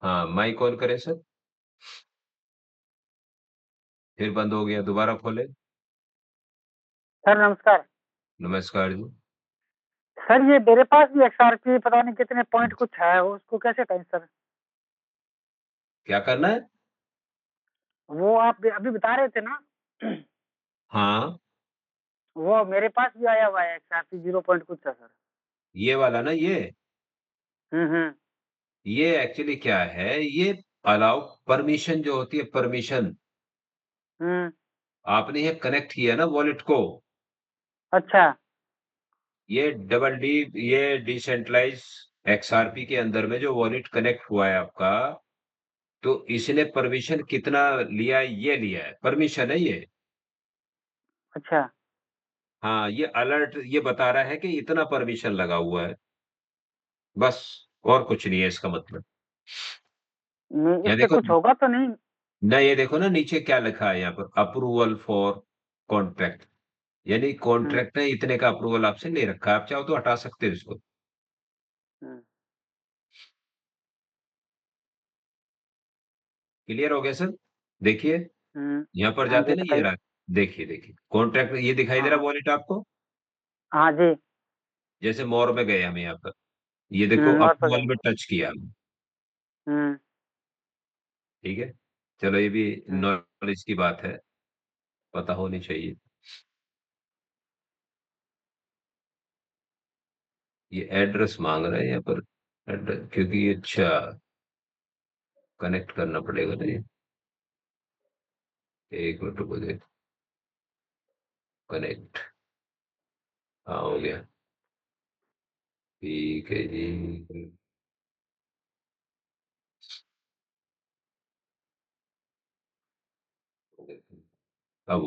हाँ माइक ऑन करें सर। फिर बंद हो गया, दोबारा खोले। सर नमस्कार। नमस्कार जी। सर ये मेरे पास भी XRP पता नहीं कितने पॉइंट कुछ है, उसको कैसे करें सर? क्या करना है? वो आप अभी बता रहे थे ना। हाँ, वो मेरे पास भी आया हुआ है XRP 0 पॉइंट कुछ है सर। ये वाला ना, हम्म। ये एक्चुअली क्या है, ये अलाउ परमिशन जो होती है, परमिशन हम्म। आपने ये कनेक्ट किया ना वॉलेट को, अच्छा। ये डबल डी, ये डिसेंट्रलाइज XRP के अंदर में जो वॉलेट कनेक्ट हुआ है आपका, तो इसने परमिशन कितना लिया है? ये लिया है, परमिशन है ये। अच्छा। हाँ, ये अलर्ट ये बता रहा है कि इतना परमिशन लगा हुआ है, बस, और कुछ नहीं है इसका मतलब। नहीं, यहाँ इससे देखो कुछ होगा तो नहीं? ना, ये देखो ना नीचे क्या लिखा है यहाँ पर, अप्रूवल फॉर कॉन्ट्रैक्ट, यानी हम्म। कॉन्ट्रैक्ट ने इतने का अप्रूवल आपसे ले रखा है, आप चाहो तो हटा सकते हो इसको। हम्म। क्लियर हो गया सर? देखिए, यहाँ पर हाँ जाते जी हैं ना, ये बताइए। रहा, देखिए देखिए कॉन्ट्रैक्ट, ये दिखाई दे हाँ रहा हाँ। वॉलेट आपको? हाँ जी। जैसे मोर में गए हम यहाँ पर, ये देखो और पर अप्रूवल गए। में टच किया हमने, हम्म। ठीक है। चलो, ये भी हम्म। नॉलेज की बात है, पता होनी चाहिए। ये एड्रेस मांग रहा है यहाँ पर, एड्रेस, क्योंकि ये अच्छा कनेक्ट करना पड़ेगा ना ये। एक मिनट रुको, दे कनेक्ट, हाँ हो गया, ठीक है जी। अब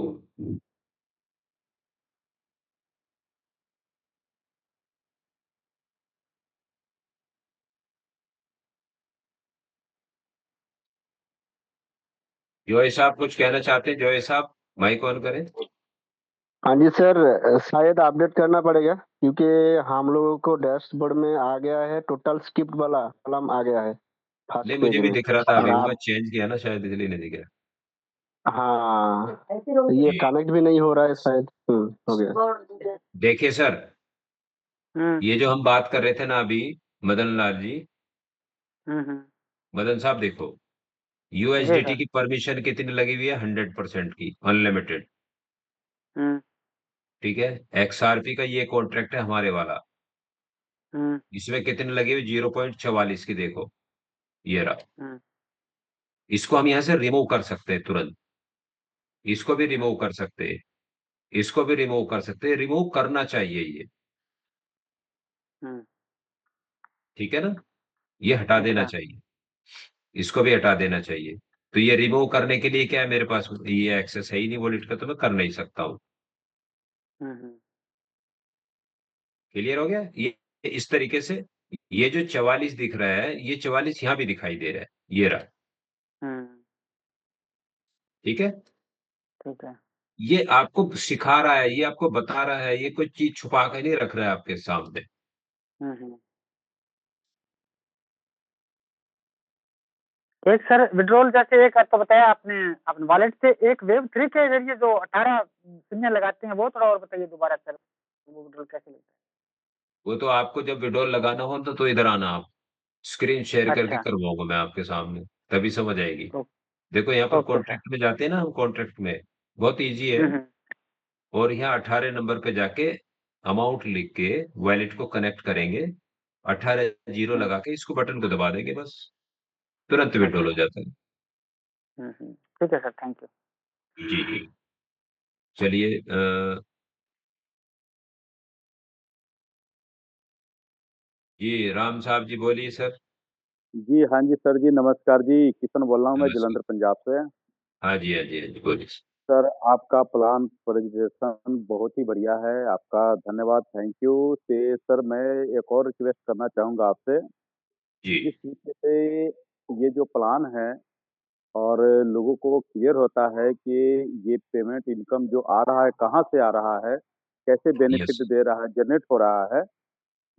जॉय साहब कुछ कहना चाहते हैं? जॉय साहब माइक ऑन करें। हाँ जी सर, शायद अपडेट करना पड़ेगा क्योंकि हम लोगों को डैशबोर्ड में आ गया है, टोटल स्किप्ड वाला कॉलम आ गया है फर्स्ट नहीं, पेज मुझे भी में। दिख रहा था, और अभी वो मैं आप, चेंज किया ना शायद, इसलिए नहीं दिख रहा। हाँ, ये जी कनेक्ट भी नहीं हो रहा है शायद। हो गया। देखिए सर, हम्म। ये जो हम बात कर रहे थे ना अभी, मदन लाल जी, हम्म। मदन साहब देखो, जी यूएसडीटी सर। की परमिशन कितनी लगी हुई है? 100% की, अनलिमिटेड, हम्म। ठीक है। XRP का ये कॉन्ट्रैक्ट है हमारे वाला, हम्म। इसमें कितने लगे हुए? 0.44 की, देखो ये रहा। हम्म। इसको हम यहाँ से रिमूव कर सकते हैं तुरंत, इसको भी रिमूव कर सकते हैं, इसको भी रिमूव कर सकते हैं, रिमूव करना चाहिए ये, हम्म। ठीक है ना, ये हटा देना अच्छा। चाहिए, इसको भी हटा देना चाहिए। तो ये रिमूव करने के लिए क्या है, मेरे पास ये एक्सेस है ही नहीं वॉलेट का, तो मैं कर नहीं सकता हूँ। हम्म। क्लियर हो गया ये इस तरीके से। ये जो 44 दिख रहा है, ये 44 यहाँ भी दिखाई दे रहा है, ये रहा, हम्म। ठीक है। ठीक है। ये आपको सिखा रहा है, ये आपको बता रहा है, ये कोई चीज छुपा के नहीं रख रहा है आपके सामने। हम्म। एक सर विड्रॉल, जैसे एक तो बताया आपने अपने वॉलेट से, एक वेब 3 के जरिए जो 18 शून्य लगाते हैं, वो थोड़ा और बताइए दोबारा सर, वो विड्रॉल कैसे लेते वो तो आपको जब विड्रॉल लगाना हो तो इधर आना, आप स्क्रीन शेयर हैं? करके अच्छा। करवाऊंगा मैं आपके सामने, तभी समझ आएगी। ओ- देखो यहाँ पर ओके सर। कॉन्ट्रैक्ट में जाते हैं ना हम, कॉन्ट्रैक्ट में बहुत इजी है, हम्म। और यहाँ 18 नंबर पे जाके अमाउंट लिख के वॉलेट को कनेक्ट करेंगे, 18 जीरो हम्म। लगा के इसको बटन को दबा देंगे, बस तुरंत विड्रॉल अच्छा। हो जाता है। ठीक है सर, थैंक यू। जी जी। चलिए, जी राम साहब जी बोलिए सर। जी हाँ जी सर जी, नमस्कार जी, किशन बोल रहा हूँ मैं नमस्कार। जलंधर पंजाब से। हाँ जी, हाँ जी, हाँ जी, बोलिए। सर आपका प्लान प्रेजेंटेशन बहुत ही बढ़िया है, आपका धन्यवाद, थैंक यू। से सर मैं एक और रिक्वेस्ट करना चाहूँगा आपसे, जी जिस तरीके से ये जो प्लान है और लोगों को क्लियर होता है कि ये पेमेंट इनकम जो आ रहा है कहाँ से आ रहा है, कैसे यस बेनिफिट दे रहा है, जनरेट हो रहा है,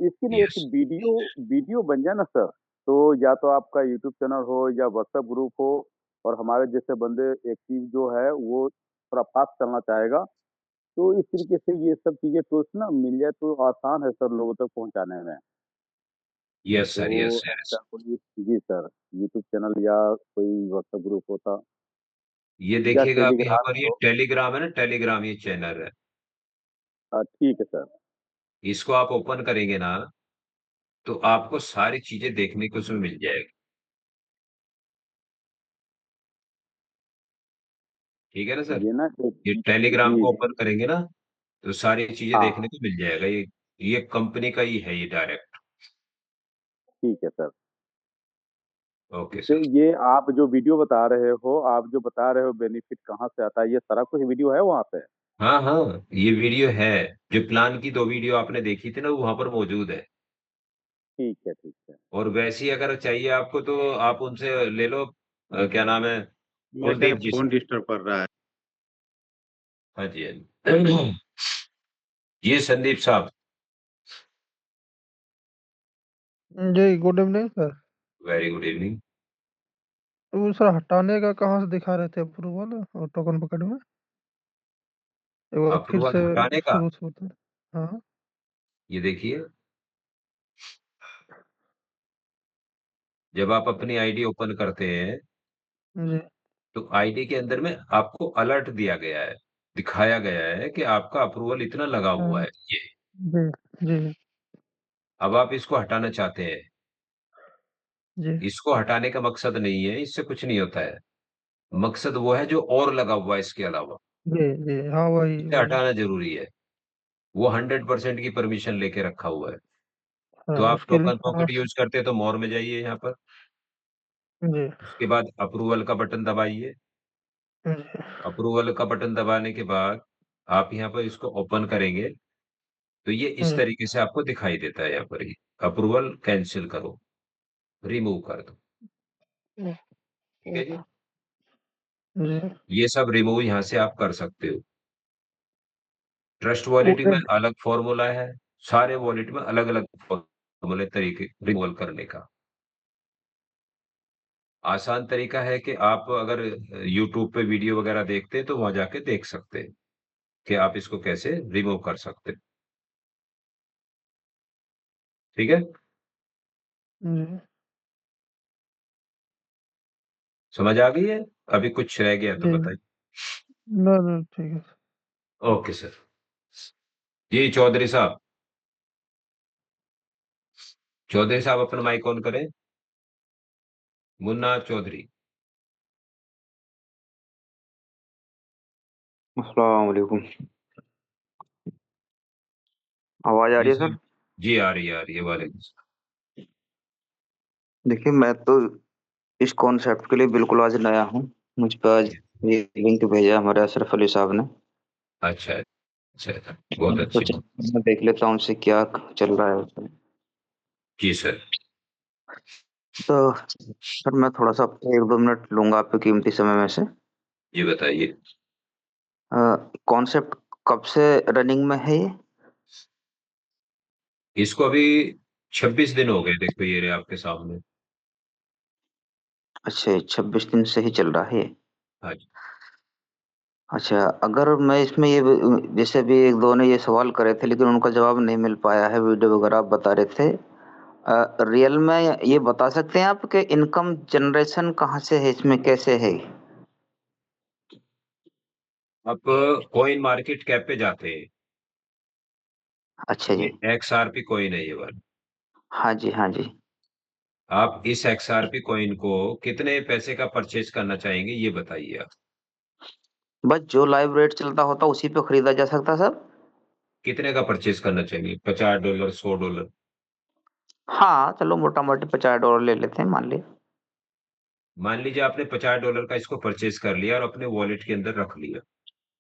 इसकी ना एक यस वीडियो वीडियो बन जाए ना सर, तो या तो आपका यूट्यूब चैनल हो या व्हाट्सएप ग्रुप हो, और हमारे जैसे बंदे एक्टिव जो है वो थोड़ा फास्ट चलना चाहेगा, तो इस तरीके से ये सब चीजें टूल्स ना मिल जाए तो आसान है सर लोगों तक पहुंचाने में। यस सर तो यस ऐसा यस। कोई जी सर, यूट्यूब चैनल या कोई व्हाट्सएप ग्रुप होता ये या देखिएगा आप यहाँ टेलीग्राम पर, में ये हो। टेलीग्राम है ना, टेलीग्राम ये चैनल है। ठीक है सर। इसको आप ओपन करेंगे ना, तो आपको सारी चीजें देखने को उसमें मिल जाएगी। ठीक है ना सर? ये ना ये एक टेलीग्राम जी को ओपन करेंगे ना, तो सारी चीजें देखने हाँ को मिल जाएगा। ये कंपनी का ही है ये डायरेक्ट। ठीक है सर। ओके तो सर। ये आप जो वीडियो बता रहे हो, आप जो बता रहे हो बेनिफिट कहाँ से आता है, ये सारा कुछ वीडियो है वहाँ पे? हाँ हाँ, ये वीडियो है। जो प्लान की 2 वीडियो आपने देखी थी ना, वो वहां पर मौजूद है। ठीक है ठीक है। और वैसी अगर चाहिए आपको तो आप उनसे ले लो। क्या नाम है? मेरे कुलदीप जी से। फोन डिस्टर्ब कर रहा है। हाँ जी हाँ जी। ये संदीप साहब। जी good evening sir. Very good evening. वो सर हटाने का कहाँ से दिखा रहे थे अप्रूवल और टोकन पकड़ में? एक बार फिर अप्रूवल से हटाने का, शुरू से बता। हाँ ये देखिए, जब आप अपनी आईडी ओपन करते हैं, जी तो आईडी के अंदर में आपको अलर्ट दिया गया है, दिखाया गया है कि आपका अप्रूवल इतना लगा हुआ हाँ है ये। जी जी अब आप इसको हटाना चाहते हैं। जी इसको हटाने का मकसद नहीं है, इससे कुछ नहीं होता है। मकसद वो है जो और लगा हुआ है इसके अलावा, जी जी हाँ वही इसे वही। हटाना जरूरी है। वो 100% की परमिशन लेके रखा हुआ है। हाँ तो आप उसके लिए टोकन कहाँ पॉकेट से? यूज करते हैं तो मोर में जाइए यहाँ पर। जी उसके बाद अप्रूवल का बटन दबाइए। जी अप्रूवल का बटन दबाने के बाद आप यहाँ पर इसको ओपन करेंगे, तो ये इस जी तरीके से आपको दिखाई देता है। यहाँ पर ये अप्रूवल कैंसिल करो, रिमूव कर दो। जी ठीक है जी। जी। ये सब रिमूव यहाँ से आप कर सकते हो। ट्रस्ट वॉलेट पूरे में अलग फॉर्मूला है, सारे वॉलेट में अलग अलग फॉर्मूले, तरीके रिमूवल करने का। आसान तरीका है कि आप अगर यूट्यूब पे वीडियो वगैरह देखते हैं तो वहां जाके देख सकते हैं कि आप इसको कैसे रिमूव कर सकते हैं। ठीक है, जी समझ आ गई है? अभी कुछ रह गया तो जी बताइए। ना ना ठीक है। Okay sir. जी चौधरी साहब, चौधरी साहब अपना माइक ऑन करें। मुन्ना चौधरी। अस्सलाम वालेकुम। आवाज आ जी रही है सर। सर? जी आ रही है, आ रही है। वालेकुम सलाम। देखिए मैं तो इस कॉन्सेप्ट के लिए बिल्कुल आज नया हूँ। मुझ पर आज जी, ये लिंक भेजा हमारे अशरफ अली साहब ने। अच्छा अच्छा, बहुत अच्छी सोचा बात। मैं देख लेता हूँ उनसे क्या चल रहा है उसमें। जी सर। तो सर मैं थोड़ा सा 1-2 मिनट लूंगा आपके कीमती समय में से। जी बताइए। कॉन्सेप्ट कब से रनिंग में है ये? इसको अभी 26 दिन हो गए, देखो ये रहे आपके सामने। अच्छा 26 दिन से ही चल रहा है ये। हाँ जी। अच्छा अगर मैं इसमें ये जैसे भी एक दो ने ये सवाल करे थे लेकिन उनका जवाब नहीं मिल पाया है, वीडियो वगैरह आप बता रहे थे। रियल में ये बता सकते हैं आप कि इनकम जनरेशन कहाँ से है, इसमें कैसे है? आप कॉइन मार्केट कैप पे जाते हैं। अच्छा ये जी। XRP कॉइन है ये वाला। हाँ जी हाँ जी। आप इस XRP कॉइन को कितने पैसे का परचेज करना चाहेंगे, ये बताइए आप। बस जो लाइव रेट चलता होता उसी पे खरीदा जा सकता सर? कितने का परचेज करना चाहेंगे? $50, $100? हाँ चलो मोटा मोटी $50 ले लेते हैं मान लिया। मान लीजिए आपने $50 का इसको परचेज कर लिया और अपने वॉलेट के अंदर रख लिया।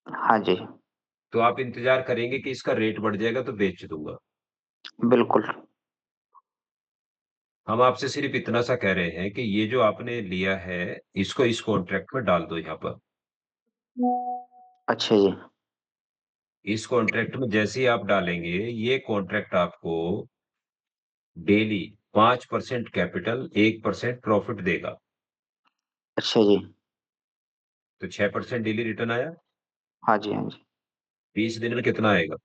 हाँ जी, तो आप इंतजार करेंगे कि इसका रेट बढ़ जाएगा तो बेच दूंगा। बिल्कुल। हम आपसे सिर्फ इतना सा कह रहे हैं कि ये जो आपने लिया है, इसको इस कॉन्ट्रैक्ट में डाल दो यहाँ पर। अच्छा जी, इस कॉन्ट्रैक्ट में जैसे ही आप डालेंगे, ये कॉन्ट्रैक्ट आपको डेली 5% कैपिटल, 1% प्रॉफिट देगा। अच्छा जी। तो 6% डेली रिटर्न आया। हाँ जी, हाँ जी। 20 दिन में कितना आएगा?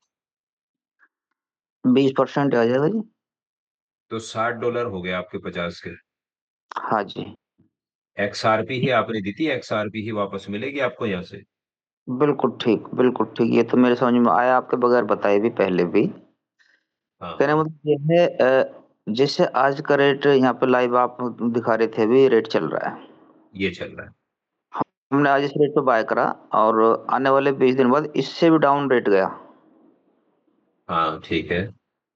20% आ जाएगा जी। तो $60 हो गया आपके 50 के। हाँ जी, एक्सआरपी ही आपने दी थी, एक्सआरपी ही वापस मिलेगी आपको यहाँ से। बिल्कुल ठीक, बिल्कुल ठीक। ये तो मेरे समझ में आया आपके बगैर बताए भी पहले भी। हाँ, कहने का हाँ, मतलब ये है जैसे आज का रेट यहाँ पे लाइव आप दिखा रहे थे अभी रेट चल रहा है। ये चल रहा है। हमने आज इस रेट पे बाय करा और आने वाले 20 दिन बाद इससे भी डाउन रेट गया। हाँ, ठीक है।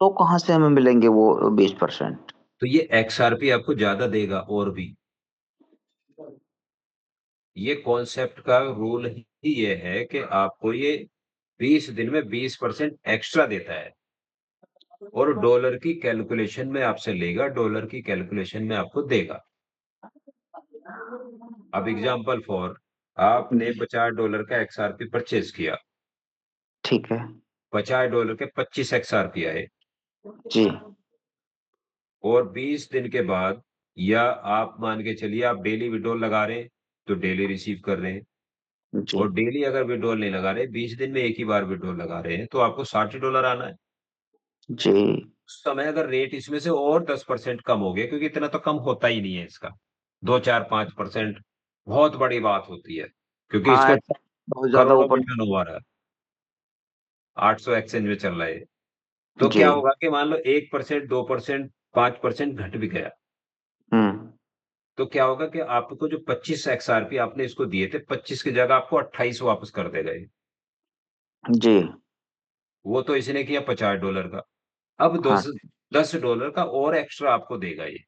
तो कहाँ से हमें मिलेंगे वो 20%? तो ये एक्सआरपी आपको ज़्यादा देगा और भी। ये कॉन्सेप्ट का रूल ही ये है कि आपको ये 20 दिन में 20% एक्स्ट्रा देता है और डॉलर की कैलकुलेशन में आपसे लेगा, डॉलर की कैलकुलेशन में आपको देगा। अब एग्जांपल फॉर आपने $50 का एक्सआरपी परचेज किया, ठीक है। $50 के 25 एक्सआरपी आए जी, और 20 दिन के बाद, या आप मान के चलिए आप डेली विड्रॉल लगा रहे हैं, तो डेली रिसीव कर रहे हैं। जी, और डेली अगर विड्रॉल नहीं लगा रहे, 20 दिन में एक ही बार विड्रॉल लगा रहे हैं, तो आपको $60 आना है। जी। उस समय अगर रेट इसमें से और 10% कम हो गया, क्योंकि इतना तो कम होता ही नहीं है इसका, 2, 4, 5% बहुत बड़ी बात होती है, क्योंकि हाँ, इसका ऐसा बहुत ज़्यादा करोड़ों ऊपर। में टर्नओवर है। 800 एक्सचेंज में चल रहा है। तो जी। क्या होगा कि मान लो 1%, 2%, 5% घट भी गया, हुँ। तो क्या होगा कि आपको जो 25 एक्सआरपी आपने इसको दिए थे, 25 की जगह आपको 28 वापस कर देगा ये। जी। वो तो इसने किया $50 का। अब हाँ, $10 का और एक्स्ट्रा आपको देगा ये।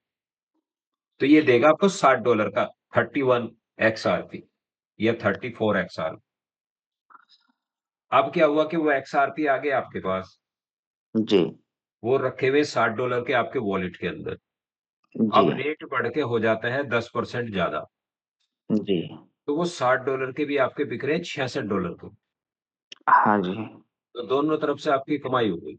तो ये देगा आपको $60 का 31 एक्सआरपी या 34 एक्सआर। अब क्या हुआ कि वो एक्सआरपी आ गया आपके पास, जी, वो रखे हुए $60 के आपके वॉलेट के अंदर। जी, अब रेट बढ़ के हो जाता है 10% ज़्यादा, जी। तो वो $60 के भी आपके बिक रहे हैं $66 के। हाँ जी। तो दोनों तरफ से आपकी कमाई हो गई।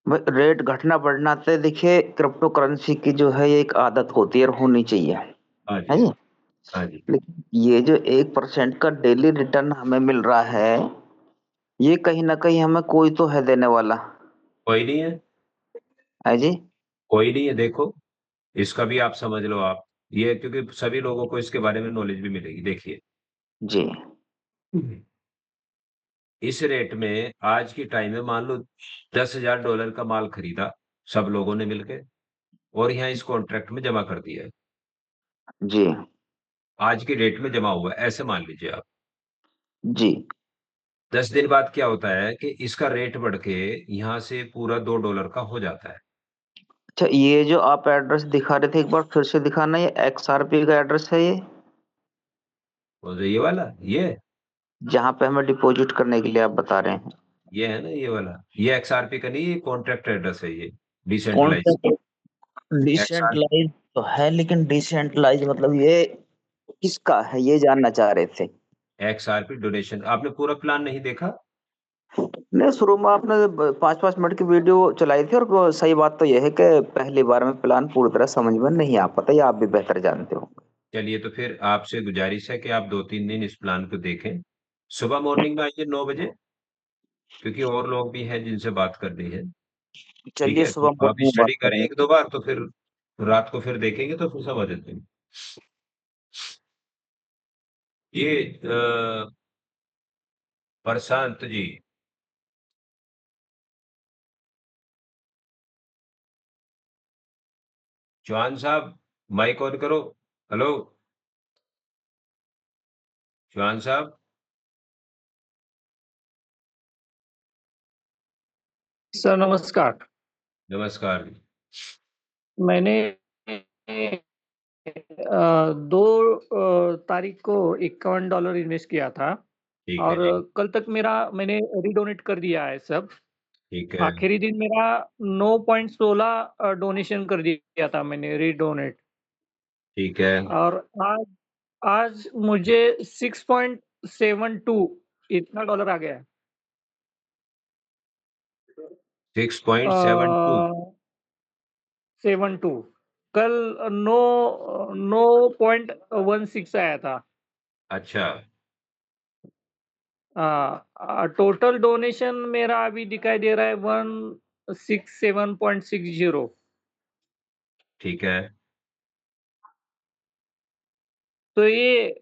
रेट घटना बढ़ना तो देखिए क्रिप्टो करेंसी की जो है ये एक आदत होती है और होनी चाहिए, हाँ है जी, जी? हाँ जी। लेकिन ये जो 1% का डेली रिटर्न हमें मिल रहा है, ये कहीं न कहीं हमें कोई तो है देने वाला, कोई नहीं है, है जी? कोई नहीं है, देखो, इसका भी आप समझ लो आप। ये क्योंकि सभी लोगों को इसके बारे में नॉलेज भी मिलेगी, देखिए। जी, इस रेट में आज की टाइम में मान लो $10,000 का माल खरीदा सब लोगों ने मिलके और यहाँ इस कॉन्ट्रैक्ट में जमा कर दिया है। जी, आज की डेट में जमा हुआ है, ऐसे मान लीजिए आप। जी। 10 दिन बाद क्या होता है कि इसका रेट बढ़ के यहाँ से पूरा $2 का हो जाता है। अच्छा ये जो आप एड्रेस दिखा रहे थे एक बार फिर से दिखाना ये एक्सआरपी का एड्रेस है ये? और ये वाला, जहाँ पे हमें डिपॉजिट करने के लिए आप बता रहे हैं। ये है ना, ये वाला, ये एक्सआरपी का नहीं, ये कॉन्ट्रैक्ट एड्रेस है ये, डिसेंट्रलाइज। कॉन्ट्रैक्ट एक्सआर डिसेंट्रलाइज तो है लेकिन डिसेंट्रलाइज मतलब ये किसका है ये जानना चाह रहे थे। एक्सआरपी डोनेशन, आपने पूरा प्लान नहीं देखा? नहीं शुरू में आपने 5-5 मिनट की वीडियो चलाई थी और सही बात तो यह है कि पहली बार में प्लान पूरी तरह समझ में नहीं आ पाता ये आप भी बेहतर जानते हो। चलिए, तो फिर आपसे गुजारिश है कि आप 2-3 दिन इस प्लान को देखें। सुबह मॉर्निंग में आइए 9 बजे, क्योंकि और लोग भी हैं जिनसे बात करनी है। ठीक चलिए है? सुबह तो आप मॉर्निंग में बात स्टडी कर करें रहे 1-2 बार, तो फिर रात को फिर देखेंगे तो फिर समझ आते हैं। ये प्रशांत जी, चौहान साहब, माइक ऑन करो। हेलो, चौहान साहब, सर नमस्कार। नमस्कार। मैंने 2 तारीख को $51 इन्वेस्ट किया था ठीक है और जी, कल तक मैंने रिडोनेट कर दिया है सब। ठीक है, आखिरी दिन मेरा 9.16 डोनेशन कर दिया था मैंने रिडोनेट। ठीक है। और आज आज मुझे 6.72 इतना डॉलर आ गया है। 6.72 72 कल 9.16 आया था। अच्छा, टोटल डोनेशन मेरा अभी दिखाई दे रहा है 167.60। ठीक है। तो ये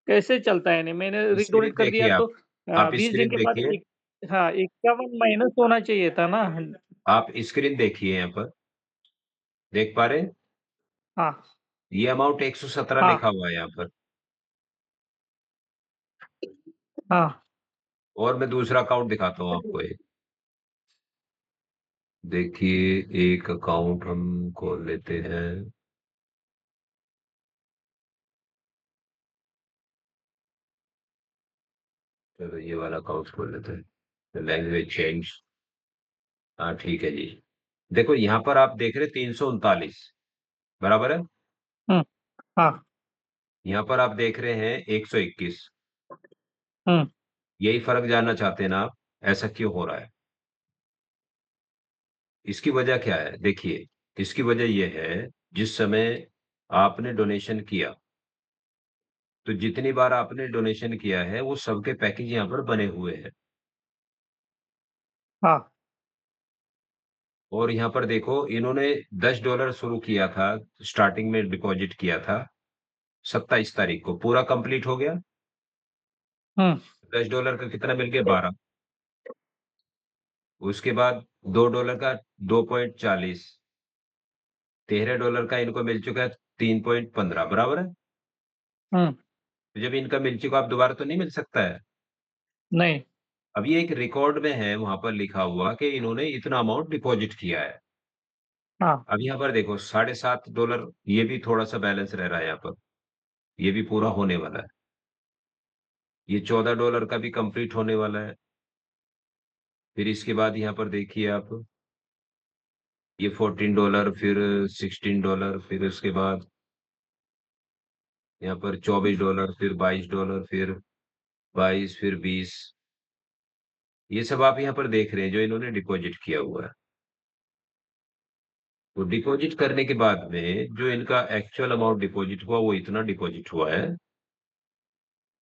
कैसे चलता है? नहीं, मैंने स्क्रीन रिडोनेट कर देखिए दिया आप, तो आप 20 दिन स्क्रीन के बाद देखिए, 51 माइनस होना चाहिए था ना। आप स्क्रीन देखिए यहाँ पर, देख पा रहे हैं? हाँ, ये अमाउंट 117 हाँ, लिखा हुआ है यहाँ पर। हाँ। और मैं दूसरा अकाउंट दिखाता हूँ आपको एक। देखिए, एक अकाउंट हम खोल लेते हैं। चलो ये वाला अकाउंट खोल लेते हैं, लैंग्वेज चेंज। हाँ ठीक है जी। देखो यहाँ पर आप देख रहे 339, बराबर है। हुँ, हाँ, यहाँ पर आप देख रहे हैं 121। हुँ, यही फर्क जानना चाहते हैं ना आप, ऐसा क्यों हो रहा है? इसकी वजह क्या है? देखिए, इसकी वजह यह है, जिस समय आपने डोनेशन किया, तो जितनी बार आपने डोनेशन किया है वो सबके पैकेज यहाँ पर बने हुए हैं। हाँ, और यहाँ पर देखो, इन्होंने $10 शुरू किया था, स्टार्टिंग में डिपॉजिट किया था 27 तारीख को, पूरा कंप्लीट हो गया। हुँ, $10 का कितना मिल गया? 12। उसके बाद $2 का 2.40, $13 का इनको मिल चुका है 3.15, बराबर है। हुँ, तो जब इनका मिल चुका, अब दोबारा तो नहीं मिल सकता है। नहीं, अब ये एक रिकॉर्ड में है, वहां पर लिखा हुआ कि इन्होंने इतना अमाउंट डिपॉजिट किया है। हाँ, अब यहाँ पर देखो $7.5, ये भी थोड़ा सा बैलेंस रह रहा है यहाँ पर, ये भी पूरा होने वाला है। ये $14 का भी कंप्लीट होने वाला है। फिर इसके बाद यहाँ पर देखिए आप, ये $14, फिर $16, फिर उसके बाद यहाँ पर $24, फिर $22, फिर 22, फिर 20। ये सब आप यहाँ पर देख रहे हैं जो इन्होंने डिपॉजिट किया हुआ है। तो डिपॉजिट करने के बाद में जो इनका एक्चुअल अमाउंट डिपॉजिट हुआ वो इतना डिपॉजिट हुआ है।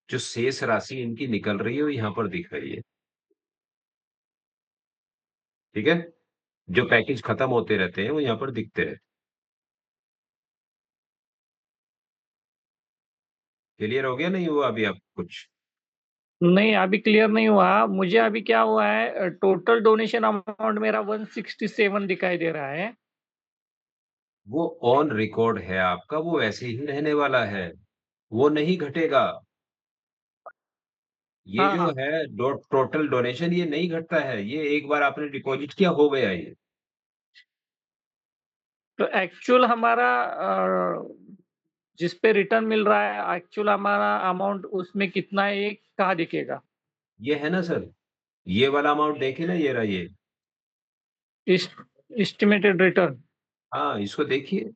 जो शेष राशि इनकी निकल रही है वो यहाँ पर दिख रही है। ठीक है, जो पैकेज खत्म होते रहते हैं वो यहाँ पर दिखते रहते हैं। क्लियर हो गया नहीं हुआ अभी आप कुछ? नहीं, अभी क्लियर नहीं हुआ। मुझे अभी क्या हुआ है, टोटल डोनेशन अमाउंट मेरा 167 दिखाई दे रहा है। वो ऑन रिकॉर्ड है आपका, वो ऐसे ही रहने वाला है, वो नहीं घटेगा। ये हाँ, जो हाँ, है टोटल डोनेशन, ये नहीं घटता है, ये एक बार आपने डिपॉजिट किया हो गया ये। तो एक्चुअल हमारा जिस पे रिटर्न मिल रहा है, एक्चुअल हमारा अमाउंट उसमें कितना है, ये कहाँ दिखेगा? ये है ना सर, ये वाला अमाउंट देखिए ना, ये रहा ये। इस एस्टिमेटेड रिटर्न। हाँ, इसको देखिए।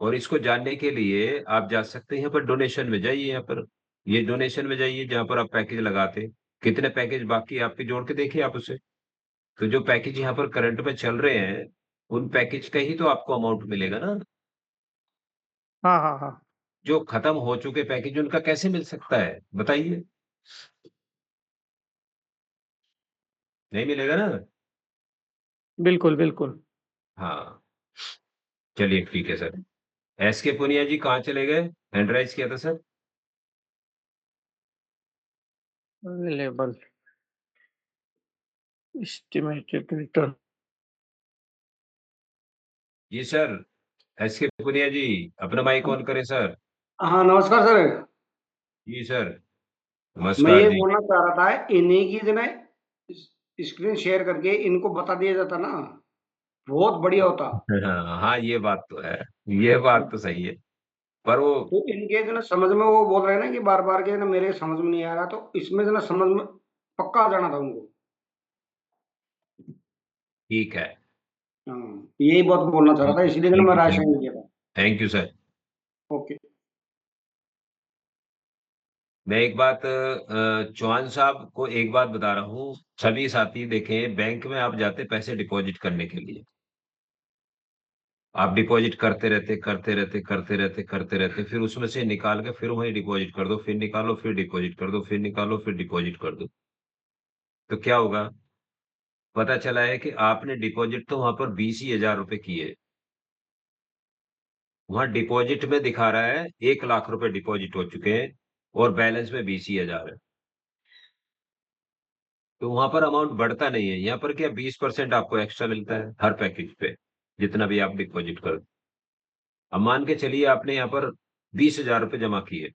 और इसको जानने के लिए आप जा सकते हैं यहाँ पर, डोनेशन में जाइए, यहाँ पर ये डोनेशन में जाइए जहाँ पर आप पैकेज लगाते हैं। कितने पैकेज बाकी है आपके, जोड़ के देखिए आप उसे। तो जो पैकेज यहाँ पर करंट में चल रहे हैं, उन पैकेज का ही तो आपको अमाउंट मिलेगा ना। हाँ, हाँ, हाँ। जो खत्म हो चुके पैकेज उनका कैसे मिल सकता है बताइए? नहीं मिलेगा ना। बिल्कुल, बिल्कुल। हाँ, चलिए ठीक है सर। एस के पुनिया जी कहाँ चले गए? हैंड राइज किया था सर। Available estimated return. जी सर, एस के पुनिया जी, अपना माइक ऑन करें सर। हाँ नमस्कार सर। जी सर, मैं नमस्कार ये जी। बोलना चाह रहा था, इन्हीं की जो है स्क्रीन शेयर करके इनको बता दिया जाता ना, बहुत बढ़िया होता। हाँ हाँ, ये बात तो है, ये बात तो सही है। पर वो तो इनके जो ना समझ में वो बोल रहे हैं ना कि बार बार के ना मेरे समझ में नहीं आ रहा, तो इसमें जो ना समझ में पक्का आ जाना था उनको। ठीक है। हाँ, यही बात बोलना चाह रहा था, इसलिए जो ना थैंक मैं यू, राय थैंक शेयर यू, किया था। Thank you sir. ओके। मैं एक बात चौहान साहब को एक बात बता रहा हूँ, सभी साथी देखें, बैंक में आप जाते पैसे डिपॉजिट करने के लिए, आप डिपॉजिट करते रहते करते रहते करते रहते करते रहते, फिर उसमें से निकाल के फिर वही डिपॉजिट कर दो, फिर निकालो, फिर डिपॉजिट कर दो, फिर निकालो, फिर डिपॉजिट कर दो। तो क्या होगा? पता चला है कि आपने डिपॉजिट तो वहां पर 20 ही हजार रुपए किए, वहां डिपॉजिट में दिखा रहा है 1 लाख रुपए डिपॉजिट हो चुके हैं और बैलेंस में 20 ही हजार है। तो वहां पर अमाउंट बढ़ता नहीं है, यहाँ पर क्या 20% आपको एक्स्ट्रा मिलता है हर पैकेज पे, जितना भी आप डिपॉजिट करो। अब मान के चलिए आपने यहाँ पर 20 हजार रुपये जमा किए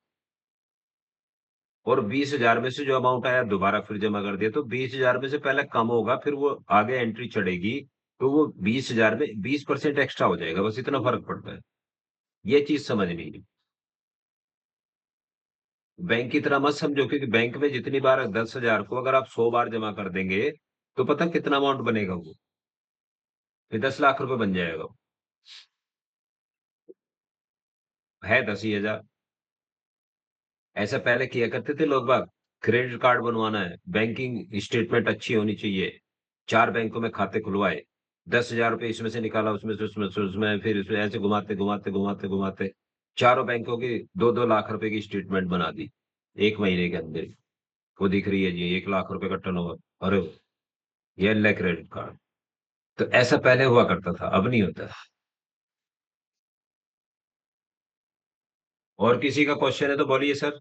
और 20 हजार में से जो अमाउंट आया दोबारा फिर जमा कर दिया, तो 20 हजार में से पहले कम होगा, फिर वो आगे एंट्री चढ़ेगी, तो वो 20 हजार में 20% एक्स्ट्रा हो जाएगा, बस इतना फर्क पड़ता है। ये चीज समझनी है। बैंक की तरह मत समझो, क्योंकि बैंक में जितनी बार 10 हजार को अगर आप 100 बार जमा कर देंगे तो पता कितना अमाउंट बनेगा, वो फिर 10 लाख रुपए बन जाएगा। है 10 ही हजार। ऐसा पहले किया करते थे लोग बाग। क्रेडिट कार्ड बनवाना है, बैंकिंग स्टेटमेंट अच्छी होनी चाहिए, 4 बैंकों में खाते खुलवाए, 10 हजार रुपये इसमें से निकाला, उसमें फिर इसमें ऐसे घुमाते घुमाते घुमाते घुमाते चारों बैंकों की 2-2 लाख रुपए की स्टेटमेंट बना दी 1 महीने के अंदर। वो दिख रही है जी 1 लाख रुपए का टर्नओवर, अरे ये ले क्रेडिट कार्ड। तो ऐसा पहले हुआ करता था, अब नहीं होता। और किसी का क्वेश्चन है तो बोलिए सर।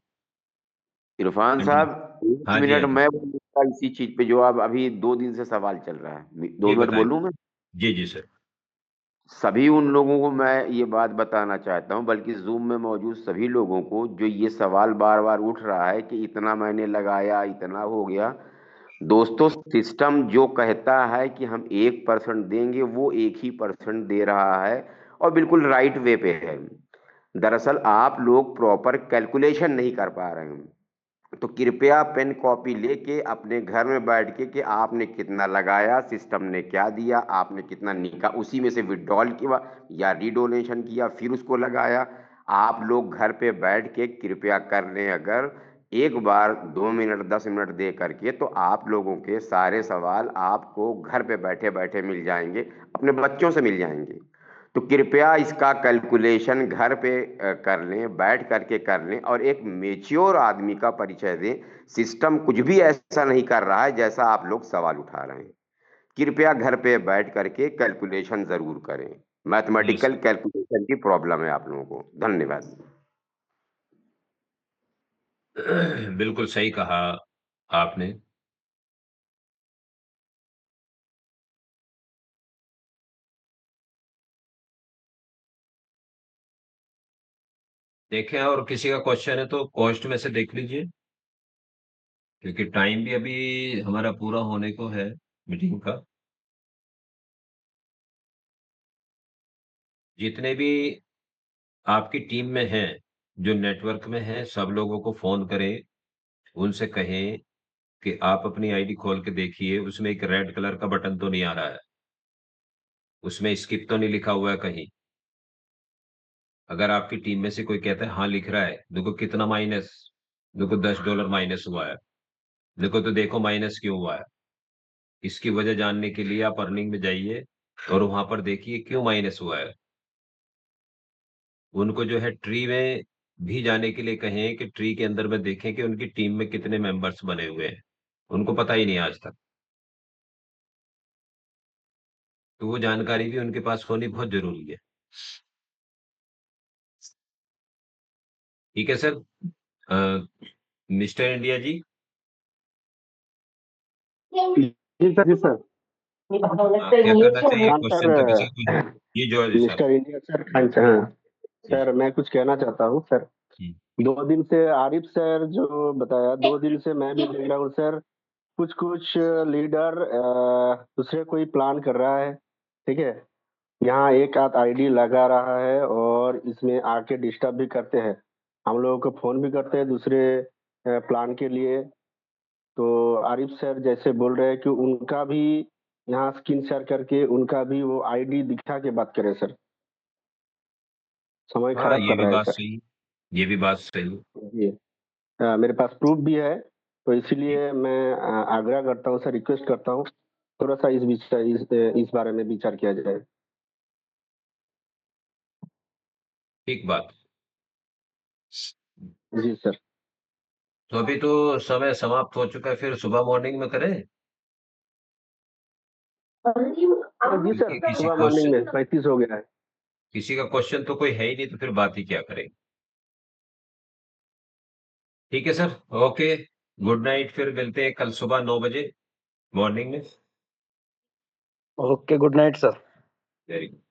इरफान हाँ जी, साहब, एक हाँ जी, हाँ मिनट जी, मैं बोलूंगा इसी चीज पे जो आप अभी 2 दिन से सवाल चल रहा है, दो जी मिनट बताएं। बोलूं मैं? जी जी सर। सभी उन लोगों को मैं ये बात बताना चाहता हूं, बल्कि जूम में मौजूद सभी लोगों को, जो ये सवाल बार बार उठ रहा है कि इतना मैंने लगाया, इतना हो गया। दोस्तों, सिस्टम जो कहता है कि हम 1% देंगे, वो 1 ही% दे रहा है, और बिल्कुल राइट वे पे है। दरअसल आप लोग प्रॉपर कैलकुलेशन नहीं कर पा रहे हैं। तो कृपया पेन कॉपी लेके अपने घर में बैठ के कि आपने कितना लगाया, सिस्टम ने क्या दिया, आपने कितना निकाला, उसी में से विड्रॉल किया या रीडोनेशन किया, फिर उसको लगाया। आप लोग घर पे बैठ के कृपया कर लें, अगर एक बार 2 मिनट 10 मिनट दे करके, तो आप लोगों के सारे सवाल आपको घर पे बैठे बैठे मिल जाएंगे, अपने बच्चों से मिल जाएंगे। तो कृपया इसका कैलकुलेशन घर पे कर लें, बैठ करके कर लें, और एक मेच्योर आदमी का परिचय दें। सिस्टम कुछ भी ऐसा नहीं कर रहा है जैसा आप लोग सवाल उठा रहे हैं। कृपया घर पे बैठ करके कैलकुलेशन जरूर करें। यस, मैथमेटिकल कैलकुलेशन की प्रॉब्लम है आप लोगों को। धन्यवाद। बिल्कुल सही कहा आपने। देखें, और किसी का क्वेश्चन है तो कॉस्ट में से देख लीजिए, क्योंकि टाइम भी अभी हमारा पूरा होने को है मीटिंग का। जितने भी आपकी टीम में हैं, जो नेटवर्क में हैं, सब लोगों को फोन करें, उनसे कहें कि आप अपनी आईडी खोल के देखिए, उसमें एक रेड कलर का बटन तो नहीं आ रहा है, उसमें स्किप तो नहीं लिखा हुआ है कहीं। अगर आपकी टीम में से कोई कहता है हाँ लिख रहा है, देखो कितना माइनस, देखो $10 माइनस हुआ है, देखो तो देखो माइनस क्यों हुआ है। इसकी वजह जानने के लिए आप अर्निंग में जाइए और वहां पर देखिए क्यों माइनस हुआ है। उनको जो है ट्री में भी जाने के लिए कहें कि ट्री के अंदर में देखें कि उनकी टीम में कितने मेंबर्स बने हुए हैं, उनको पता ही नहीं आज तक। तो वो जानकारी भी उनके पास होनी बहुत जरूरी है। ठीक है सर। मिस्टर इंडिया जी। जी सर, जी सर। क्या करना चाहिए, खान क्वेश्चन था किसी को? सर, ये जो है sir. Mister India sir, Khan sir, हाँ जी। सर, मैं कुछ कहना चाहता हूँ सर। हम्म, 2 दिन से आरिफ सर जो बताया, 2 दिन से मैं भी देख रहा हूँ सर। कुछ कुछ लीडर दूसरे कोई प्लान कर रहा है, ठीक है। यहाँ एक आध आईडी लगा रहा है और इसमें आके डिस्टर्ब भी करते हैं, हम लोगों को फोन भी करते हैं दूसरे प्लान के लिए। तो आरिफ सर जैसे बोल रहे हैं कि उनका भी यहाँ स्क्रीन शेयर करके उनका भी वो आईडी दिखा के बात करें सर, समय हाँ, खराब ये कर भी रहा है बात सर। सही, ये भी बात सही। जी मेरे पास प्रूफ भी है, तो इसीलिए मैं आग्रह करता हूँ सर, रिक्वेस्ट करता हूँ थोड़ा सा इस बारे में विचार किया जाए। ठीक बात। जी सर। तो अभी तो समय समाप्त हो चुका है, फिर सुबह मॉर्निंग में करें, जी सर, क्योंकि किसी सुबह मॉर्निंग क्वेश्चन में 35 हो गया है। किसी का क्वेश्चन तो कोई है ही नहीं, तो फिर बात ही क्या करें। ठीक है सर, ओके, गुड नाइट, फिर मिलते हैं कल सुबह 9 बजे मॉर्निंग में। Okay, good night sir. Very good.